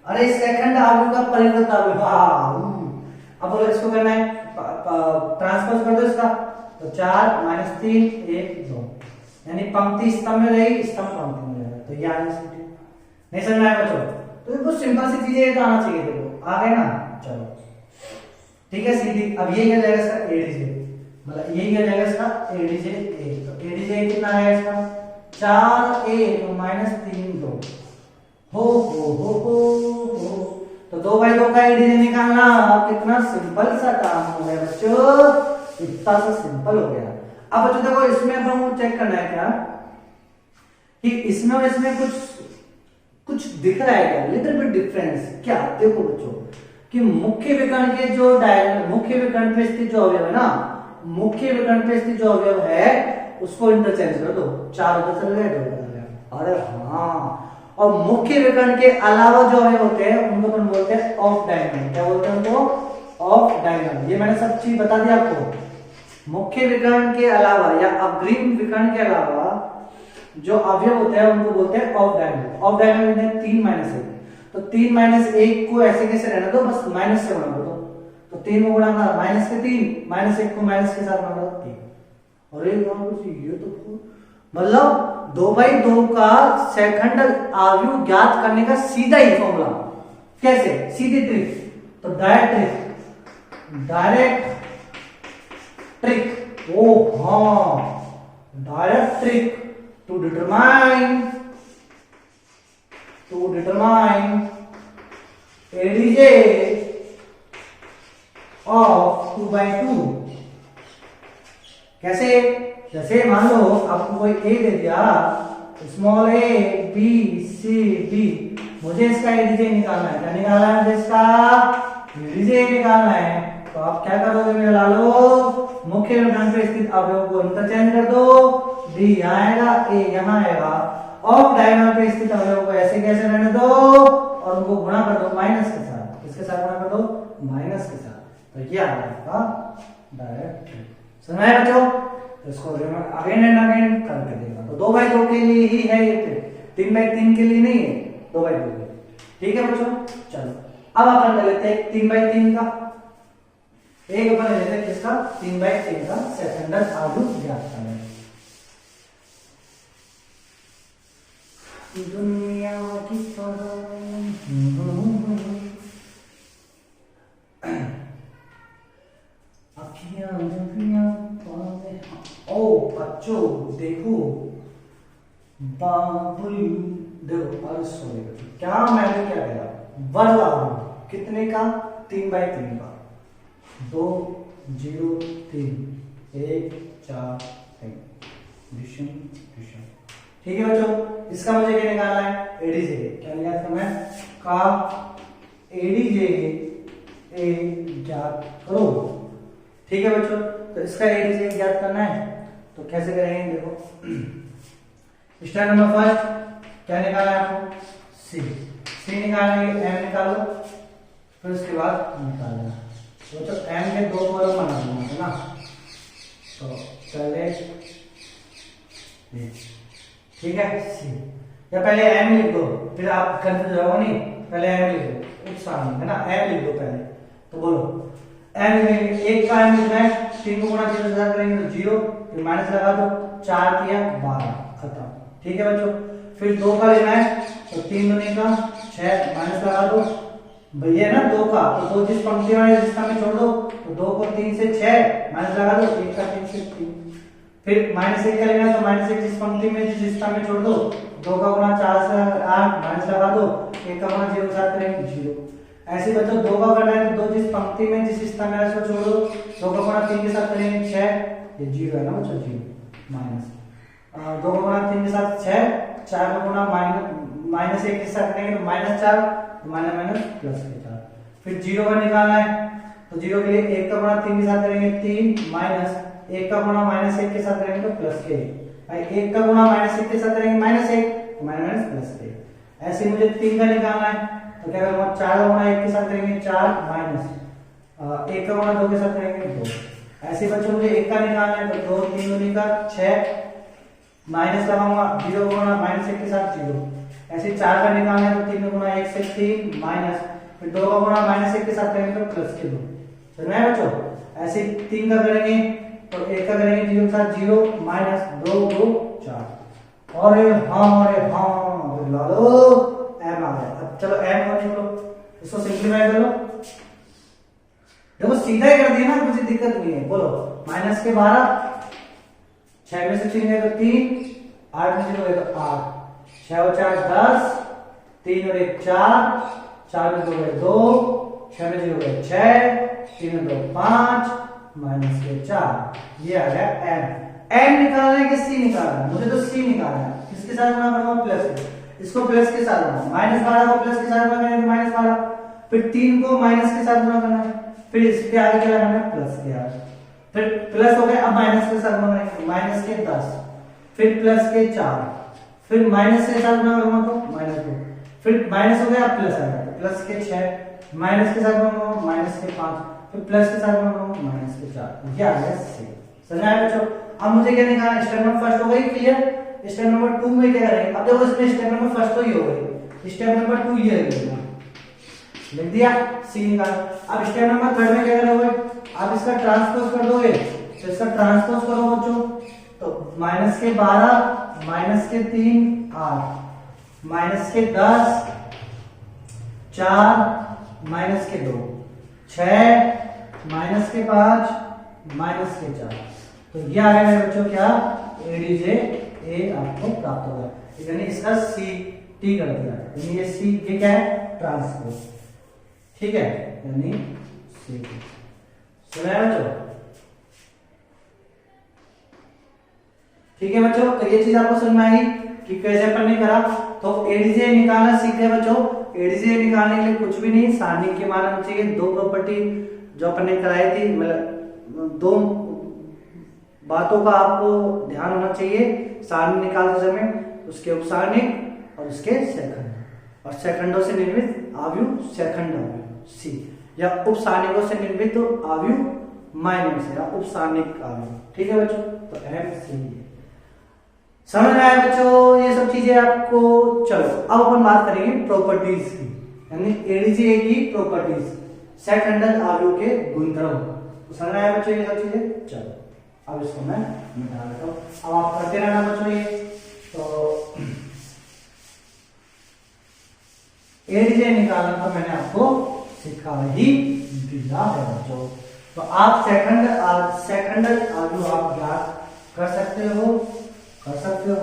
Speaker 1: अरे सेकंड आव्यूह का परिवर्त आव्यूह। अब बोलो इसको करना है, ट्रांसपोज कर दो इसका, तो 4 -3 1 2, यानी पंक्ति स्तंभ में रहेगी, स्तंभ पंक्ति में रहेगा, तो ये आ गई सीटी। नहीं समझ में आया बच्चों? तो ये बहुत सिंपल सी चीजें तो आना चाहिए, देखो आ गए ना। चलो ठीक है सीटी। अब ये क्या जाएगा इसका? एडीजे, मतलब ये क्या जाएगा इसका? एडीजे ए। तो एडीजे कितना है इसका? 4 a तो -3 2 हो। तो 2 बाई 2 का एडीजे निकालना कितना सिंपल सा काम हो गया बच्चों, इतना सा सिंपल हो गया। अब बच्चों देखो इसमें अब हमको चेक करना है क्या कि इसमें और इसमें कुछ दिख रहा है क्या? Little bit difference. क्या? देखो बच्चों कि मुख्य विकर्ण के जो मुख्य विकर्ण पे स्थित जो अवयव है ना, मुख्य विकर्ण पे स्थित जो अवयव है उसको इंटरचेंज कर दो, 4 उधर चल गए 2 उधर चल गए। अरे हाँ, और मुख्य विकर्ण के अलावा जो अवयव होते हैं उनको अपन बोलते हैं ऑफ डायगोनल। क्या बोलते हैं उनको? Of diagonal. ये मैंने सब चीज बता दी आपको। मुख्य विकर्ण के अलावा या अग्रिम विकर्ण के अलावा जो अवयव होते हैं उनको बोलते हैं ऑफ डायगोनल। ऑफ डायगोनल में 3 -1, तो 3 -1 को ऐसे कैसे रहने दो, बस माइनस से गुणा कर दो, तो 3 में गुणा करना माइनस के 3, -1 को माइनस के साथ गुणा करो 3। अरे ये तो मतलब 2 बाई 2 का सेकंड आव्यूह ज्ञात करने का सीधा ही फॉर्मूला। कैसे? सीधी ट्रिक। तो डायरेक्ट ट्रिक। ओ हाँ, direct trick to determine ADJ of 2 by 2। कैसे? जैसे मान लो आपको कोई ए दे दिया, small A B C D, मुझे इसका एडीजे निकालना है। क्या निकालना है? मुझे इसका एडीजे निकालना है। तो आप क्या करोगे मेरे लालो? मुख्य विकर्ण पे स्थित अवयव को इंटरचेंज कर दो, डी यहाँ आएगा, ए यहाँ आएगा। ऑफ डायगोनल पे स्थित अवयव को ऐसे कैसे रहने दो और उनको गुणा कर दो माइनस के साथ। किसके साथ गुणा कर दो? माइनस के साथ। तो ये आ गया डायरेक्ट। समझ आया बच्चों? तो इसको अगेन एंड अगेन करके देगा। तो 2 बाई 2 के लिए ही है ये ट्रिक, 3 बाई 3 के लिए नहीं है, 2 बाई 2 के लिए। ठीक है बच्चों? चलो अब अपन कर लेते हैं 3 बाई 3 का। एक अपन ले लेते हैं किसका? 3 बाई 3 का सेकंड आव्यूह ज्ञात करना है। दुनिया की ओ बच्चों देखो, बाबुल देखो, अरे सॉरी क्या मैंने क्या कहा? वर्ग आव्यूह कितने का? 3 बाई 3 का। 2 0 3 1 4 3। ठीक है बच्चों, इसका मुझे क्या निकालना है? एडीजे। क्या निकालना करना है? का एडीजे ए ज्ञात करो। ठीक है बच्चों, तो इसका एडीजे ज्ञात करना है तो कैसे करेंगे देखो, स्टेप नंबर फर्स्ट क्या निकालना है आपको, सी निकालने के एम निकालो, फिर उसके बाद निकालना तो एम के दो कॉलम बना दूंगा है ना। तो पहले ठीक है सी, या पहले एम लिख दो फिर आप कंफ्यूज हो नहीं, पहले एम लिख दो उपसानी है ना, एम लिख दो पहले। तो बोलो एम एक का एम लिखना है, 3 को गुणा 0 से करेंगे तो 0, फिर माइनस लगा दो, 4 किया 12 खत्म। ठीक है बच्चों, फिर 2 का लेना है तो 3 दूनी का 6 माइनस लगा दो, भैया ना 2 का तो 2 जिस पंक्ति में जिसका में छोड़ दो, तो 2 को 3 से 6 माइनस लगा दो, 1 का 3 से 3, फिर -1 का लेना है तो -1 जिस पंक्ति में जिस हिस्सा में छोड़ दो, 2 का गुणा 4 से 8 माइनस लगा दो, 1 का गुणा 0 के साथ करेंगे 0। ऐसे बच्चों 2 का करना है तो 2 जिस पंक्ति में जिस हिस्सा में इसको छोड़ दो, 2 का गुणा 3 के साथ करेंगे 6, ये 0 है ना बच्चों, 0 माइनस 2 का गुणा 3 के साथ 6, 4 का गुणा -1 के साथ करेंगे तो -4, तो माइनस प्लस के 4। फिर 0 का निकालना है तो 0 के लिए 1 का गुणा 3 के साथ करेंगे 3 माइनस 1 का गुणा -1 के साथ करेंगे तो प्लस के 1 का गुणा -1 के साथ करेंगे -1 तो माइनस प्लस के। ऐसे मुझे 3 का निकालना है तो क्या करूंगा, 4 का गुणा 1 के साथ करेंगे 4 माइनस 1 का गुणा 2 के साथ करेंगे 2। ऐसे बच्चों मुझे 1 का निकालना है तो 2 3 दूनी का 6 माइनस लगाऊंगा 0 गुणा -1 के साथ 0। ऐसे 4 का निकालना है तो 3 गुणा 1 से 3 माइनस, फिर 2 का गुणा -1 के साथ करेंगे तो प्लस के 2। समझ में आया बच्चों? ऐसे 3 का करेंगे तो 1 का करेंगे 0 के साथ 0 माइनस 2 2 4। अरे हाँ ला लो एम आ गया। अब चलो एम और लिख लो, इसको सिंपलीफाई कर लो। देखो सीधा ही कर दिया ना, कुछ दिक्कत नहीं है। बोलो -12 6 में से 3 गए तो 3, 8 में 0 गए तो 8, 6 और 4 10, 3 और 1 4, 4 में 2 गए 2, 6 में 0 गए 6, 3 में 2 5 माइनस के 4। ये आ गया एम। एम निकालना है कि सी निकालना है? मुझे तो सी निकालना है। किसके साथ गुणा करूंगा, प्लस के। इसको प्लस के साथ गुणा, -12 को प्लस के साथ गुणा करेंगे तो -12, फिर 3 को माइनस के साथ गुणा करना है, फिर इसके आगे क्या लगाना है, प्लस के आगे, फिर प्लस हो गया, अब माइनस के साथ गुणा करेंगे माइनस के 10, फिर प्लस के 4, फिर माइनस के साथ गुणा करूंगा तो -2, फिर माइनस हो गया प्लस आ गया तो प्लस के 6, माइनस के साथ गुणा करूंगा माइनस के 5, फिर प्लस के साथ गुणा करूंगा माइनस के 4। ये आ गया सी। समझ आया बच्चों? अब मुझे क्या निकालना है, स्टेप नंबर फर्स्ट हो गई क्लियर। स्टेप नंबर 2 में क्या करेंगे, अब देखो इसमें स्टेप नंबर फर्स्ट तो ये हो गई, स्टेप नंबर 2 ये लिख दिया सी निकाल। अब स्टेप नंबर 3 में क्या करोगे, आप इसका ट्रांसपोज कर दोगे, तो इसका ट्रांसपोज करो बच्चों, तो -12 -3 8 -10 4 -2 6 -5 -4। तो ये आ गया मेरे बच्चों क्या, एडीजे ए आपको प्राप्त होगा, यानी इसका सी टी कर दिया, यानी ये सी ये क्या है, ट्रांसपोज। ठीक है, यानी सी सुना है बच्चों? ठीक है बच्चों, तो ये चीज आपको समझ में आई कि कैसे अपन ने करा। तो एडीजे निकालना सीखे बच्चों। एडीजे निकालने के लिए कुछ भी नहीं, सारणी के मान होना चाहिए। 2 प्रॉपर्टी जो अपन ने कराई थी, मतलब 2 बातों का आपको ध्यान होना चाहिए सारणी निकालते समय, उसके उपसारणिक और उसके सेखंड, और सेखंडों से निर्मित आव्यूह सेखंड आव्यूह सी, या उपसारणिकों से निर्मित आव्यूह माइनस या उपसारणिक आव्यूह। ठीक है बच्चों, तो एम सी समझ में आया बच्चों ये सब चीजें आपको। चलो अब अपन बात करेंगे प्रॉपर्टीज की, यानी एडीजे की प्रॉपर्टीज, सेखंडल आव्यूह के गुणधर्म। तो समझ में आया बच्चों ये सब चीजें। चलो अब इसको मैं मिटा देता हूं, अब आप करते रहना बच्चों ये। तो एडीजे निकालना तो मैंने आपको सिखा ही दिया है बच्चों। तो आप सेखंडल आव्यूह आप ज्ञात कर सकते हो, कर सकते हो।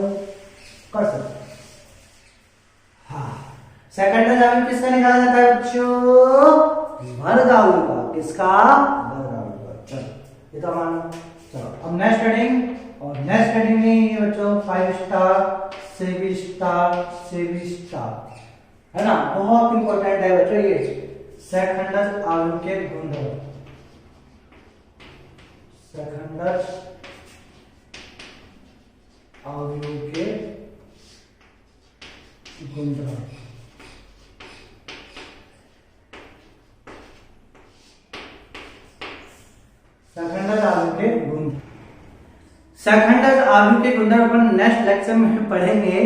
Speaker 1: हाँ, सेकंडल आव्यूह किसका निकाला जाता है बच्चों, वर्ग आव्यूह का। किसका, वर्ग आव्यूह का। चलो ये तो मान। चलो अब नेक्स्ट हेडिंग, और नेक्स्ट हेडिंग में ये बच्चों 5 स्टार 7 स्टार 7 स्टार है ना, बहुत इंपॉर्टेंट है बच्चों ये सेखंडल आव्यूह के गुणधर्म। सेखंडल अवयव के गुणधर्म। सखंडज अवयव के गुण, सखंडज अवयव के गुणधर्म अपन नेक्स्ट लेक्चर में पढ़ेंगे।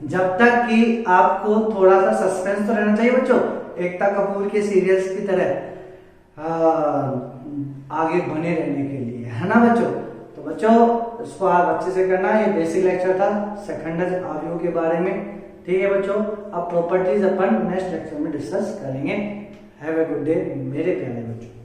Speaker 1: जब तक कि आपको थोड़ा सा सस्पेंस तो रहना चाहिए बच्चों, एकता कपूर के सीरियल्स की तरह आगे बने रहने के लिए, है ना बच्चों। तो बच्चों इसको आप अच्छे से करना। ये बेसिक लेक्चर था सखंडज अवयव के बारे में, ठीक है बच्चों। अब प्रॉपर्टीज अपन नेक्स्ट लेक्चर में डिस्कस करेंगे। हैव ए गुड डे मेरे प्यारे बच्चों।